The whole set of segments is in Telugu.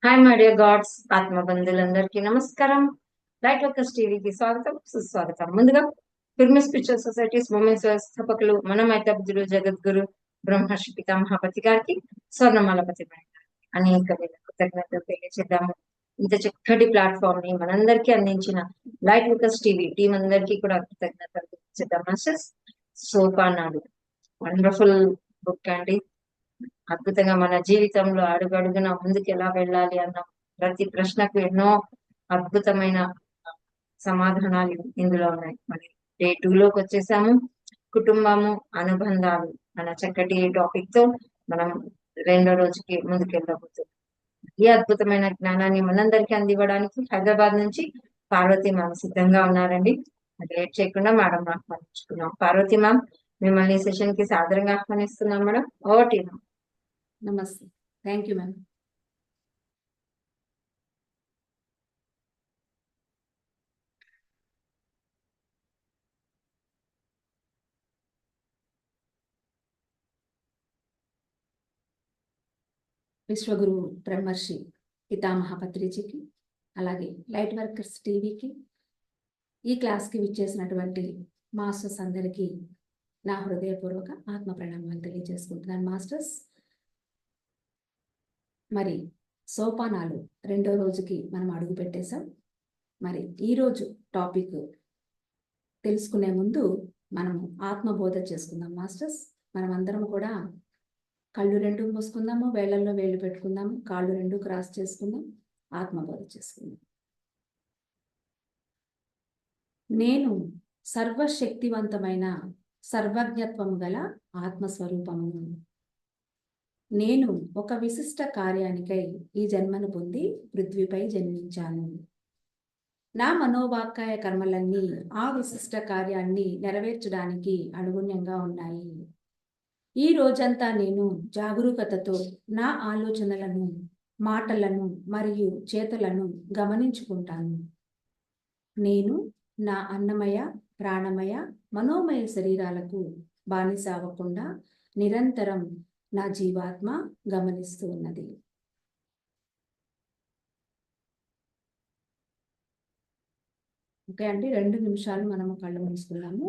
హాయ్ మై డియర్ గాడ్స్ ఆత్మబంధువులందరికీ నమస్కారం. లైట్ వర్కర్స్ టీవీకి స్వాగతం సుస్వాగతం. ముందుగా పిరమిడ్ స్పిరిచువల్ సొసైటీస్ ఉమెన్స్ వ్యవస్థాపకులు మన మైతాబుద్ధులు జగద్గురు బ్రహ్మర్షి పితామహపతి గారికి స్వర్ణమాలపతి గారికి అనేక వేల కృతజ్ఞతలు తెలియజేద్దాము. ఇంత చక్కటి ప్లాట్ఫామ్ ని మనందరికీ అందించిన లైట్ వర్కర్స్ టీవీ టీం అందరికీ కూడా కృతజ్ఞతలు తెలియజేద్దాం. మాస్టర్స్ సోపానాలు వండర్ఫుల్ బుక్ అండి. అద్భుతంగా మన జీవితంలో అడుగడుగున ముందుకు ఎలా వెళ్ళాలి అన్న ప్రతి ప్రశ్నకు ఎన్నో అద్భుతమైన సమాధానాలు ఇందులో ఉన్నాయి. మరి డే 2 లోకి వచ్చేసాము. కుటుంబము అనుబంధాలు అన్న చక్కటి టాపిక్ తో మనం రెండో రోజుకి ముందుకెళ్ళబోతున్నాం. ఈ అద్భుతమైన జ్ఞానాన్ని మనందరికీ అందివ్వడానికి హైదరాబాద్ నుంచి పార్వతి మ్యామ్ సిద్ధంగా ఉన్నారండి. అది లేట్ చేయకుండా మేడం ఆహ్వానించుకున్నాం. పార్వతి మ్యామ్, మిమ్మల్ని సెషన్ కి సాదరంగా ఆహ్వానిస్తున్నాం మేడం. ఓటీ మ్యామ్. నమస్తే. Thank you ma'am. Vishwaguru Brahmarshi Pitamaha పత్రిజీకి, అలాగే లైట్ వర్కర్స్ టీవీకి, ఈ క్లాస్కి విచ్చేసినటువంటి మాస్టర్స్ అందరికీ నా హృదయపూర్వక ఆత్మ ప్రణామాలు తెలియజేసుకుంటున్నాను. మాస్టర్స్, మరి సోపానాలు రెండో రోజుకి మనం అడుగు పెట్టేశాం. మరి ఈరోజు టాపిక్ తెలుసుకునే ముందు మనము ఆత్మబోధ చేసుకుందాం. మాస్టర్స్, మనం అందరం కూడా కళ్ళు రెండు మూసుకుందాము, వేళ్ళల్లో వేళ్ళు పెట్టుకుందాము, కాళ్ళు రెండు క్రాస్ చేసుకుందాం, ఆత్మబోధ చేసుకుందాం. నేను సర్వశక్తివంతమైన సర్వజ్ఞత్వం గల ఆత్మస్వరూపమును. నేను ఒక విశిష్ట కార్యానికై ఈ జన్మను పొంది పృథ్వీపై జన్మించాను. నా మనోవాక్కాయ కర్మలన్నీ ఆ విశిష్ట కార్యాన్ని నెరవేర్చడానికి అనుగుణ్యంగా ఉన్నాయి. ఈ రోజంతా నేను జాగరూకతతో నా ఆలోచనలను, మాటలను మరియు చేతలను గమనించుకుంటాను. నేను నా అన్నమయ, ప్రాణమయ, మనోమయ శరీరాలకు బానిస అవ్వకుండా నిరంతరం నా జీవాత్మ గమనిస్తూ ఉన్నది. ఓకే అండి, 2 నిమిషాలు మనము కళ్ళు మూసుకున్నాము.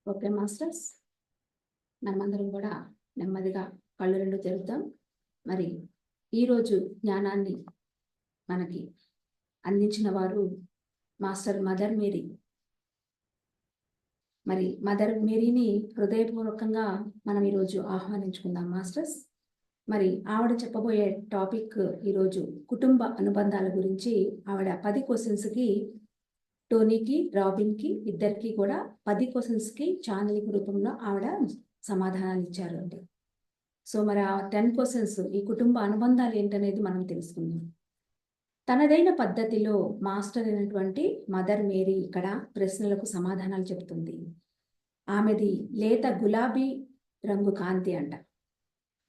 ఓకే మాస్టర్స్, మనమందరం కూడా నెమ్మదిగా కళ్ళు రెండు తెరుద్దాం. మరి ఈరోజు జ్ఞానాన్ని మనకి అందించిన వారు మాస్టర్ మదర్ మేరీ. మరి మదర్ మేరీని హృదయపూర్వకంగా మనం ఈరోజు ఆహ్వానించుకుందాం మాస్టర్స్. మరి ఆవిడ చెప్పబోయే టాపిక్ ఈరోజు కుటుంబ అనుబంధాల గురించి. ఆవిడ 10 క్వశ్చన్స్కి, టోనీకి, రాబిన్కి ఇద్దరికి కూడా 10 క్వశ్చన్స్కి ఛానలింగ్ రూపంలో ఆవిడ సమాధానాలు ఇచ్చారు అండి. సో మరి ఆ 10 క్వశ్చన్స్, ఈ కుటుంబ అనుబంధాలు ఏంటనేది మనం తెలుసుకుందాం. తనదైన పద్ధతిలో మాస్టర్ అయినటువంటి మదర్ మేరీ ఇక్కడ ప్రశ్నలకు సమాధానాలు చెబుతుంది. ఆమెది లేత గులాబీ రంగు కాంతి అంట.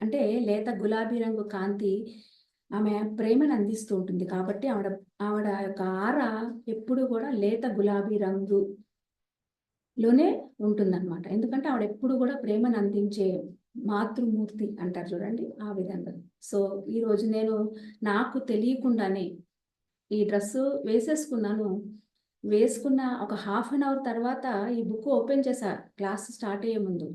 అంటే లేత గులాబీ రంగు కాంతి ఆమె ప్రేమను అందిస్తూ ఉంటుంది. కాబట్టి ఆవిడ యొక్క ఆర ఎప్పుడు కూడా లేత గులాబీ రంగులోనే ఉంటుందన్నమాట. ఎందుకంటే ఆవిడ ఎప్పుడు కూడా ప్రేమను అందించే మాతృమూర్తి అంటారు చూడండి, ఆ విధంగా. సో ఈరోజు నేను నాకు తెలియకుండానే ఈ డ్రెస్సు వేసేసుకున్నాను. వేసుకున్న ఒక హాఫ్ అన్ అవర్ తర్వాత ఈ బుక్ ఓపెన్ చేశా, క్లాస్ స్టార్ట్ అయ్యే ముందు.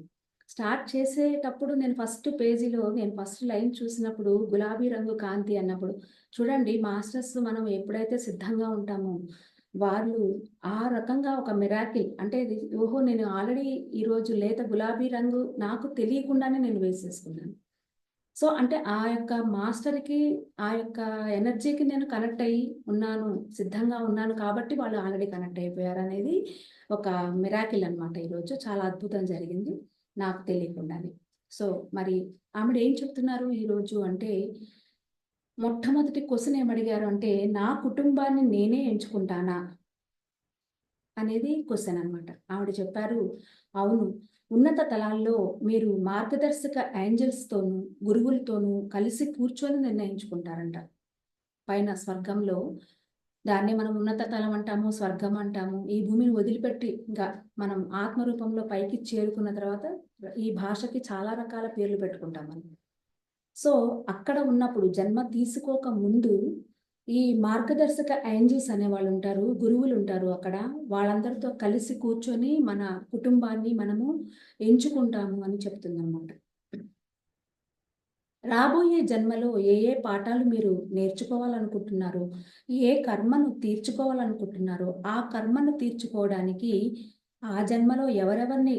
స్టార్ట్ చేసేటప్పుడు నేను ఫస్ట్ పేజీలో నేను ఫస్ట్ లైన్ చూసినప్పుడు గులాబీ రంగు కాంతి అన్నప్పుడు, చూడండి మాస్టర్స్ మనం ఎప్పుడైతే సిద్ధంగా ఉంటామో వాళ్ళు ఆ రకంగా ఒక మిరాకిల్, అంటే ఓహో నేను ఆల్రెడీ ఈరోజు లేత గులాబీ రంగు నాకు తెలియకుండానే నేను వేసేసుకున్నాను. సో అంటే ఆ యొక్క మాస్టర్‌కి, ఆ యొక్క ఎనర్జీకి నేను కనెక్ట్ అయ్యి ఉన్నాను, సిద్ధంగా ఉన్నాను కాబట్టి వాళ్ళు ఆల్రెడీ కనెక్ట్ అయిపోయారనేది ఒక మిరాకిల్ అన్నమాట ఈరోజు. చాలా అద్భుతం జరిగింది నాకు తెలియకుండానే. సో మరి ఆవిడ ఏం చెప్తున్నారు ఈరోజు అంటే, మొట్టమొదటి క్వెషన్ ఏమడిగారు అంటే, నా కుటుంబాన్ని నేనే ఎంచుకుంటానా? అనేది క్వెషన్ అన్నమాట. ఆవిడ చెప్పారు, అవును. ఉన్నత తలాల్లో మీరు మార్గదర్శక ఏంజెల్స్‌తోనూ, గురువులతోనూ కలిసి కూర్చొని నిర్ణయించుకుంటారంట. పైన స్వర్గంలో దాన్నే మనం ఉన్నత తలం అంటాము, స్వర్గం అంటాము. ఈ భూమిని వదిలిపెట్టి ఇంకా మనం ఆత్మ రూపంలో పైకి చేరుకున్న తర్వాత ఈ భాషకి చాలా రకాల పేర్లు పెట్టుకుంటాం మనం. సో, అక్కడ ఉన్నప్పుడు జన్మ తీసుకోక ముందు ఈ మార్గదర్శక ఏంజెల్స్ అనేవాళ్ళుంటారు. గురువులుంటారు అక్కడ. వాళ్ళందరితో కలిసి కూర్చొని మన కుటుంబాన్ని మనము ఎంచుకుంటాము అని చెప్తుందనమాట. రాబోయే జన్మలో ఏ ఏ పాఠాలు మీరు నేర్చుకోవాలనుకుంటున్నారో, ఏ కర్మను తీర్చుకోవాలనుకుంటున్నారో, ఆ కర్మను తీర్చుకోవడానికి ఆ జన్మలో ఎవరెవరిని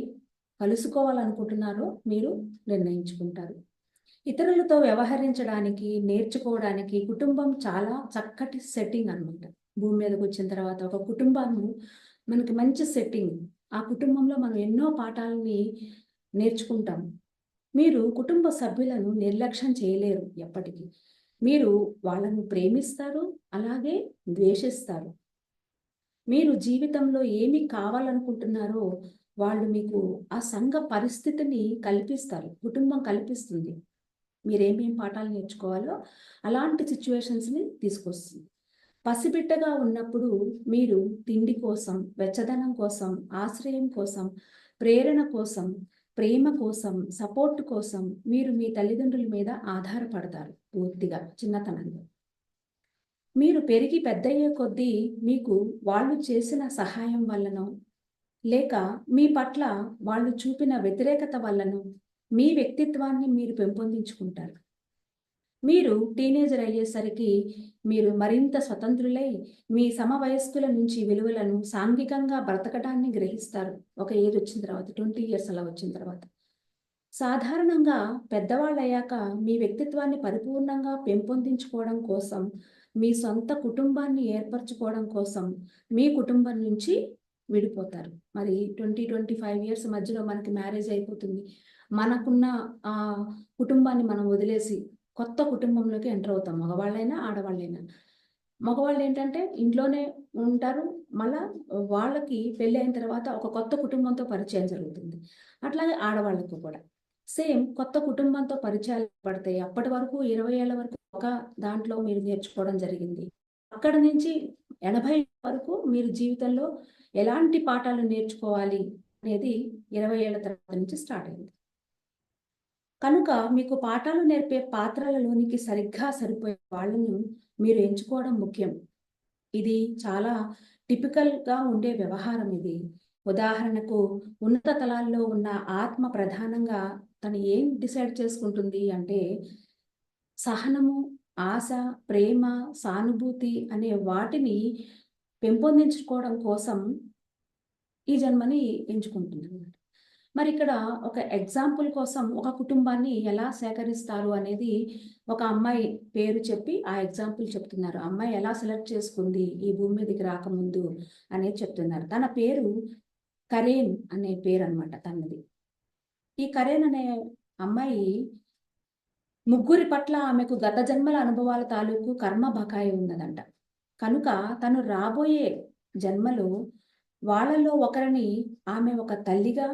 కలుసుకోవాలనుకుంటున్నారో మీరు నిర్ణయించుకుంటారు. ఇతరులతో వ్యవహరించడానికి, నేర్చుకోవడానికి కుటుంబం చాలా చక్కటి సెట్టింగ్ అన్నమాట. భూమి మీదకొచ్చిన తర్వాత ఒక కుటుంబము మనకి మంచి సెట్టింగ్. ఆ కుటుంబంలో మనం ఎన్నో పాఠాలని నేర్చుకుంటాం. మీరు కుటుంబ సభ్యులను నిర్లక్ష్యం చేయలేరు ఎప్పటికీ. మీరు వాళ్ళను ప్రేమిస్తారు, అలాగే ద్వేషిస్తారు. మీరు జీవితంలో ఏమి కావాలనుకుంటున్నారో వాళ్ళు మీకు ఆ సంఘ పరిస్థితిని కల్పిస్తారు. కుటుంబం కల్పిస్తుంది. మీరేమేం పాఠాలు నేర్చుకోవాలో అలాంటి సిట్యుయేషన్స్‌ని తీసుకొస్తుంది. పసిబిడ్డగా ఉన్నప్పుడు మీరు తిండి కోసం, వెచ్చదనం కోసం, ఆశ్రయం కోసం, ప్రేరణ కోసం, ప్రేమ కోసం, సపోర్ట్ కోసం మీరు మీ తల్లిదండ్రుల మీద ఆధారపడతారు పూర్తిగా చిన్నతనంలో. మీరు పెరిగి పెద్దయ్యే కొద్దీ మీకు వాళ్ళు చేసిన సహాయం వల్లనో, లేక మీ పట్ల వాళ్ళు చూపిన వ్యతిరేకత వల్లనో మీ వ్యక్తిత్వాన్ని మీరు పెంపొందించుకుంటారు. మీరు టీనేజర్ అయ్యేసరికి మీరు మరింత స్వతంత్రులై మీ సమవయస్కుల నుంచి విలువలను సాంఘికంగా బ్రతకడాన్ని గ్రహిస్తారు. ఒక ఏజ్ వచ్చిన తర్వాత 20 ఇయర్స్ అలా వచ్చిన తర్వాత. సాధారణంగా పెద్దవాళ్ళయ్యాక మీ వ్యక్తిత్వాన్ని పరిపూర్ణంగా పెంపొందించుకోవడం కోసం, మీ సొంత కుటుంబాన్ని ఏర్పరచుకోవడం కోసం మీ కుటుంబం నుంచి విడిపోతారు. మరి 20, 25 ఇయర్స్ మధ్యలో మనకి మ్యారేజ్ అయిపోతుంది. మనకున్న కుటుంబాన్ని మనం వదిలేసి కొత్త కుటుంబంలోకి ఎంటర్ అవుతాం. మగవాళ్ళైనా, ఆడవాళ్ళైనా. మగవాళ్ళేంటంటే ఇంట్లోనే ఉంటారు. మళ్ళా వాళ్ళకి పెళ్లయిన తర్వాత ఒక కొత్త కుటుంబంతో పరిచయం జరుగుతుంది. అట్లాగే ఆడవాళ్ళకి కూడా. సేమ్ కొత్త కుటుంబంతో పరిచయాలు పడతాయి. అప్పటి వరకు 20 ఏళ్ల వరకు ఒక దాంట్లో మీరు నేర్చుకోవడం జరిగింది. అక్కడి నుంచి 80 వరకు మీరు జీవితంలో ఎలాంటి పాఠాలు నేర్చుకోవాలి అనేది 20 ఏళ్ల తర్వాత నుంచి స్టార్ట్ అయింది. కనుక మీకు పాఠాలు నేర్పే పాత్రలలోనికి సరిగ్గా సరిపోయే వాళ్ళను మీరు ఎంచుకోవడం ముఖ్యం. ఇది చాలా టిపికల్‌గా ఉండే వ్యవహారం ఇది. ఉదాహరణకు ఉన్నత తలాల్లో ఉన్న ఆత్మ ప్రధానంగా తను ఏం డిసైడ్ చేసుకుంటుంది అంటే, సహనము, ఆశ, ప్రేమ, సానుభూతి అనే వాటిని పెంపొందించుకోవడం కోసం ఈ జన్మని ఎంచుకుంటుందన్నమాట. మరిక్కడ ఒక ఎగ్జాంపుల్ కోసం ఒక కుటుంబాన్ని ఎలా సేకరిస్తారు అనేది ఒక అమ్మాయి పేరు చెప్పి ఆ ఎగ్జాంపుల్ చెప్తున్నారు. ఆ అమ్మాయి ఎలా సెలెక్ట్ చేసుకుంది ఈ భూమి మీదకి రాకముందు అనేది చెప్తున్నారు. తన పేరు కరేన్ అనే పేరన్నమాట తనది. ఈ కరేన్ అనే అమ్మాయి ముగ్గురి పట్ల ఆమెకు గత జన్మల అనుభవాల తాలూకు కర్మ బకాయి ఉన్నదంట. కనుక తను రాబోయే జన్మలో వాళ్ళలో ఒకరిని ఆమె ఒక తల్లిగా,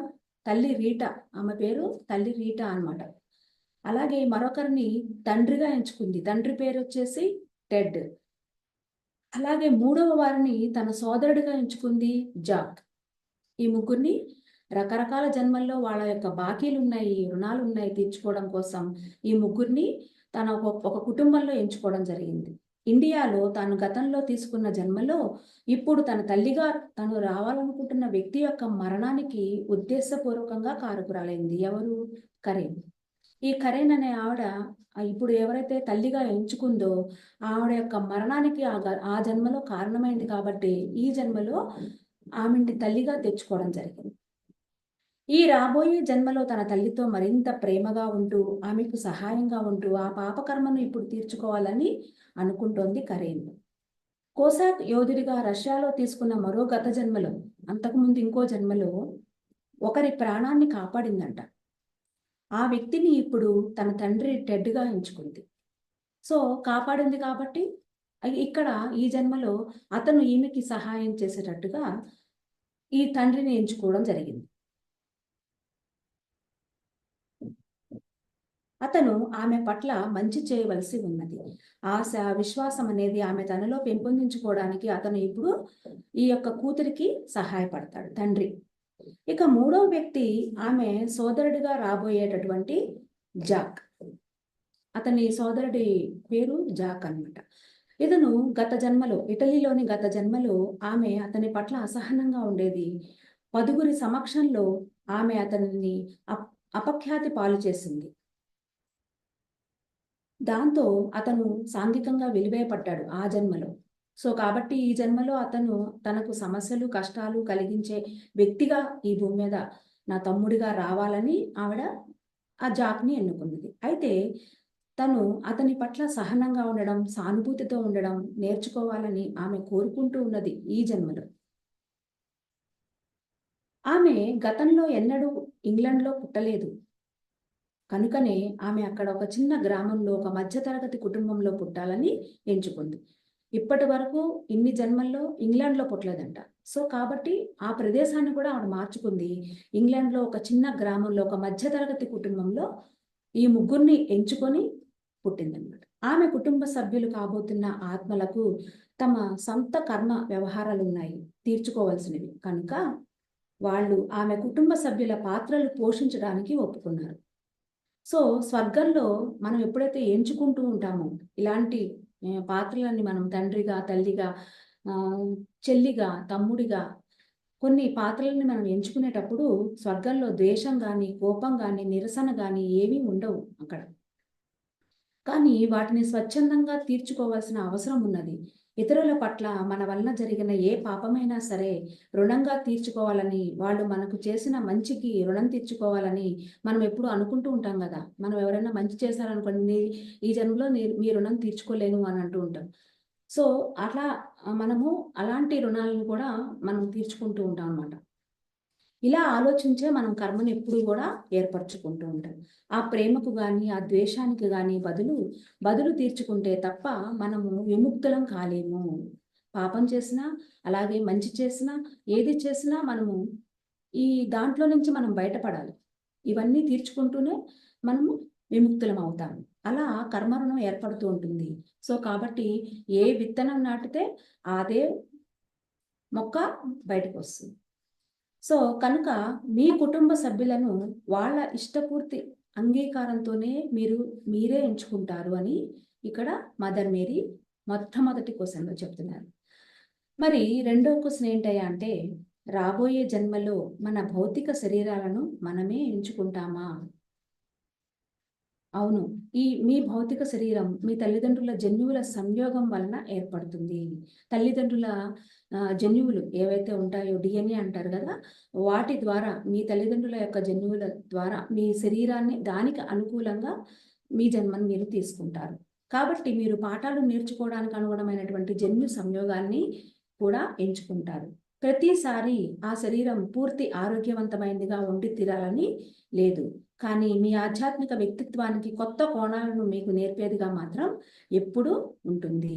తల్లి రీటా, ఆమె పేరు తల్లి రీటా అన్నమాట. అలాగే మరొకరిని తండ్రిగా ఎంచుకుంది. తండ్రి పేరొచ్చేసి టెడ్. అలాగే మూడవ వారిని తన సోదరుడిగా ఎంచుకుంది జాక్. ఈ ముగ్గురిని రకరకాల జన్మల్లో వాళ్ళ యొక్క బాకీలున్నాయి, రుణాలున్నాయి తీర్చుకోవడం కోసం ఈ ముగ్గురిని తన ఒక కుటుంబంలో ఎంచుకోవడం జరిగింది. ఇండియాలో తాను గతంలో తీసుకున్న జన్మలో ఇప్పుడు తన తల్లిగా తను రావాలనుకుంటున్న వ్యక్తి యొక్క మరణానికి ఉద్దేశపూర్వకంగా కారకురాలైంది. ఎవరు? కరీం. ఈ కరీం అనే ఆవిడ ఇప్పుడు ఎవరైతే తల్లిగా ఎంచుకుందో ఆవిడ యొక్క మరణానికి ఆ జన్మలో కారణమైంది కాబట్టి ఈ జన్మలో ఆమెని తల్లిగా తెచ్చుకోవడం జరిగింది. ఈ రాబోయే జన్మలో తన తల్లితో మరింత ప్రేమగా ఉంటూ ఆమెకు సహాయంగా ఉంటూ ఆ పాపకర్మను ఇప్పుడు తీర్చుకోవాలని అనుకుంటోంది కరేన్. కోసాక్ యోధుడిగా రష్యాలో తీసుకున్న మరో గత జన్మలో, అంతకుముందు ఇంకో జన్మలో ఒకరి ప్రాణాన్ని కాపాడిందంట. ఆ వ్యక్తిని ఇప్పుడు తన తండ్రి టెడ్గా ఎంచుకుంది. సో కాపాడింది కాబట్టి ఇక్కడ ఈ జన్మలో అతను ఈమెకి సహాయం చేసేటట్టుగా ఈ తండ్రిని ఎంచుకోవడం జరిగింది. అతను ఆమె పట్ల మంచి చేయవలసి ఉన్నది. ఆశ, విశ్వాసం అనేది ఆమె తనలో పెంపొందించుకోవడానికి అతను ఇప్పుడు ఈ యొక్క కూతురికి సహాయపడతాడు తండ్రి. ఇక మూడవ వ్యక్తి ఆమె సోదరుడిగా రాబోయేటటువంటి జాక్. అతని సోదరుడి పేరు జాక్ అన్నమాట. ఇతను గత జన్మలో, ఇటలీలోని గత జన్మలో ఆమె అతని పట్ల అసహనంగా ఉండేది. 10గురి సమక్షంలో ఆమె అతనిని అపఖ్యాతి పాలు చేసింది. దాంతో అతను సాంఘికంగా వెలివేయపడ్డాడు ఆ జన్మలో. సో కాబట్టి ఈ జన్మలో అతను తనకు సమస్యలు, కష్టాలు కలిగించే వ్యక్తిగా ఈ భూమి మీద నా తమ్ముడిగా రావాలని ఆవిడ ఆ జాక్ని ఎన్నుకున్నది. అయితే తను అతని పట్ల సహనంగా ఉండడం, సానుభూతితో ఉండడం నేర్చుకోవాలని ఆమె కోరుకుంటూ ఉన్నది ఈ జన్మలో. ఆమె గతంలో ఎన్నడూ ఇంగ్లాండ్లో పుట్టలేదు. కనుకనే ఆమె అక్కడ ఒక చిన్న గ్రామంలో ఒక మధ్యతరగతి కుటుంబంలో పుట్టాలని ఎంచుకుంది. ఇప్పటి వరకు ఇన్ని జన్మల్లో ఇంగ్లాండ్లో పుట్టలేదంట. సో కాబట్టి ఆ ప్రదేశాన్ని కూడా ఆవిడ మార్చుకుంది. ఇంగ్లాండ్లో ఒక చిన్న గ్రామంలో ఒక మధ్యతరగతి కుటుంబంలో ఈ ముగ్గురిని ఎంచుకొని పుట్టిందన్నమాట. ఆమె కుటుంబ సభ్యులు కాబోతున్న ఆత్మలకు తమ సొంత కర్మ వ్యవహారాలు ఉన్నాయి, తీర్చుకోవాల్సినవి. కనుక వాళ్ళు ఆమె కుటుంబ సభ్యుల పాత్రలు పోషించడానికి ఒప్పుకున్నారు. సో స్వర్గంలో మనం ఎప్పుడైతే ఎంచుకుంటూ ఉంటామో ఇలాంటి పాత్రలన్నీ, మనం తండ్రిగా, తల్లిగా, చెల్లిగా, తమ్ముడిగా కొన్ని పాత్రలని మనం ఎంచుకునేటప్పుడు స్వర్గంలో ద్వేషం కానీ, కోపం కానీ, నిరసన కానీ ఏమీ ఉండవు అక్కడ. కానీ వాటిని స్వచ్ఛందంగా తీర్చుకోవాల్సిన అవసరం ఉన్నది. ఇతరుల పట్ల మన వలన జరిగిన ఏ పాపమైనా సరే రుణంగా తీర్చుకోవాలని, వాళ్ళు మనకు చేసిన మంచికి రుణం తీర్చుకోవాలని మనం ఎప్పుడు అనుకుంటూ ఉంటాం కదా. మనం ఎవరైనా మంచి చేశారనుకోండి, ఈ జన్మలో మీ రుణం తీర్చుకోలేను అని అంటూ ఉంటాం. సో అట్లా మనము అలాంటి రుణాలను కూడా మనం తీర్చుకుంటూ ఉంటాం అన్నమాట. ఇలా ఆలోచించే మనం కర్మను ఎప్పుడు కూడా ఏర్పరచుకుంటూ ఉంటాం. ఆ ప్రేమకు కానీ, ఆ ద్వేషానికి కానీ బదులు తీర్చుకుంటే తప్ప మనము విముక్తులం కాలేము. పాపం చేసినా, అలాగే మంచి చేసినా, ఏది చేసినా మనము ఈ దాంట్లో నుంచి మనం బయటపడాలి. ఇవన్నీ తీర్చుకుంటూనే మనము విముక్తులం అవుతాము. అలా కర్మరుణం ఏర్పడుతూ ఉంటుంది. సో కాబట్టి ఏ విత్తనం నాటితే అదే మొక్క బయటకు వస్తుంది. సో కనుక మీ కుటుంబ సభ్యులను వాళ్ళ ఇష్టపూర్తి అంగీకారంతోనే మీరే ఎంచుకుంటారు అని ఇక్కడ మదర్ మేరీ మొట్టమొదటి క్వశ్చన్లో చెప్తున్నారు. మరి రెండో క్వశ్చన్ ఏంటయ్యా అంటే, రాబోయే జన్మలో మన భౌతిక శరీరాలను మనమే ఎంచుకుంటామా? అవును. మీ భౌతిక శరీరం మీ తల్లిదండ్రుల జన్యువుల సంయోగం వలన ఏర్పడుతుంది. తల్లిదండ్రుల జన్యువులు ఏవైతే ఉంటాయో DNA అంటారు కదా, వాటి ద్వారా మీ తల్లిదండ్రుల యొక్క జన్యువుల ద్వారా మీ శరీరాన్ని దానికి అనుకూలంగా మీ జన్మను మీరు తీసుకుంటారు. కాబట్టి మీరు పాఠాలు నేర్చుకోవడానికి అనుగుణమైనటువంటి జన్యు సంయోగాన్ని కూడా ఎంచుకుంటారు. ప్రతిసారి ఆ శరీరం పూర్తి ఆరోగ్యవంతమైనదిగా ఉండి తీరాలని లేదు. కానీ మీ ఆధ్యాత్మిక వ్యక్తిత్వానికి కొత్త కోణాలను మీకు నేర్పేదిగా మాత్రం ఎప్పుడూ ఉంటుంది.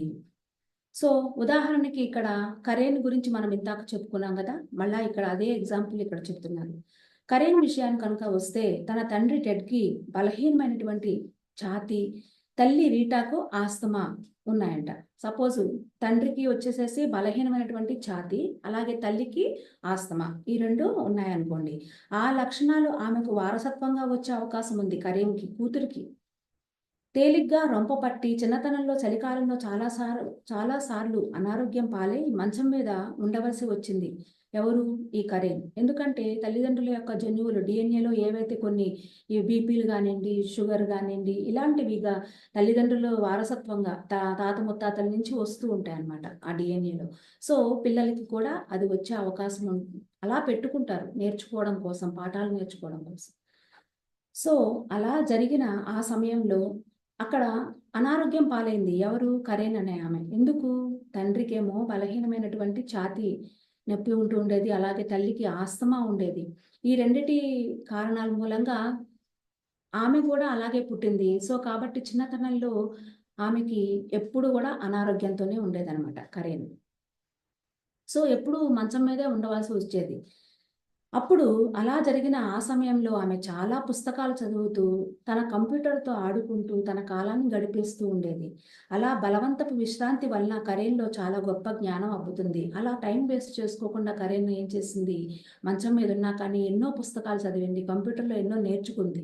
సో ఉదాహరణకి ఇక్కడ కరేన్ గురించి మనం ఇందాక చెప్పుకున్నాం కదా, మళ్ళా ఇక్కడ అదే ఎగ్జాంపుల్ ఇక్కడ చెప్తున్నారు. కరేన్ విషయాన్ని కనుక వస్తే, తన తండ్రి టెడ్కి బలహీనమైనటువంటి ఛాతీ, తల్లి రీటాకు ఆస్తమా ఉన్నాయంట. సపోజ్ తండ్రికి వచ్చేసేసి బలహీనమైనటువంటి ఛాతీ, అలాగే తల్లికి ఆస్తమా, ఈ రెండు ఉన్నాయనుకోండి. ఆ లక్షణాలు ఆమెకు వారసత్వంగా వచ్చే అవకాశం ఉంది కరీంకి, కూతురికి. తేలిగ్గా రొంప పట్టి చిన్నతనంలో చలికాలంలో చాలా సార్లు అనారోగ్యం పాలై మంచం మీద ఉండవలసి వచ్చింది. ఎవరు? ఈ కరేన్. ఎందుకంటే తల్లిదండ్రుల యొక్క జన్యువులు డిఎన్ఏలో ఏవైతే కొన్ని ఈ బీపీలు కానివ్వండి, షుగర్ కానివ్వండి, ఇలాంటివిగా తల్లిదండ్రులు వారసత్వంగా తాత ముత్తాతల నుంచి వస్తూ ఉంటాయి అన్నమాట ఆ డిఎన్ఏలో. సో పిల్లలకి కూడా అది వచ్చే అవకాశం ఉంటుంది. అలా పెట్టుకుంటారు నేర్చుకోవడం కోసం, పాఠాలు నేర్చుకోవడం కోసం. సో అలా జరిగిన ఆ సమయంలో అక్కడ అనారోగ్యం పాలైంది. ఎవరు? కరేన్ అనే ఆమె. ఎందుకు? తండ్రికేమో బలహీనమైనటువంటి ఛాతీ నొప్పి ఉంటూ ఉండేది. అలాగే తల్లికి ఆస్తమా ఉండేది. ఈ రెండిటి కారణాల మూలంగా ఆమె కూడా అలాగే పుట్టింది. సో కాబట్టి చిన్నతనంలో ఆమెకి ఎప్పుడు కూడా అనారోగ్యంతోనే ఉండేదన్నమాట కరేన్. సో ఎప్పుడు మంచం మీదే ఉండవలసి వచ్చేది. అప్పుడు అలా జరిగిన ఆ సమయంలో ఆమె చాలా పుస్తకాలు చదువుతూ, తన కంప్యూటర్‌తో ఆడుకుంటూ, తన కాలాన్ని గడిపేస్తూ ఉండేది. అలా బలవంతపు విశ్రాంతి వలన కరేన్‌లో చాలా గొప్ప జ్ఞానం అబ్బుతుంది. అలా టైం వేస్ట్ చేసుకోకుండా కరేన్ ఏం చేసింది, మంచం మీద ఉన్నా కానీ ఎన్నో పుస్తకాలు చదివింది. కంప్యూటర్‌లో ఎన్నో నేర్చుకుంది.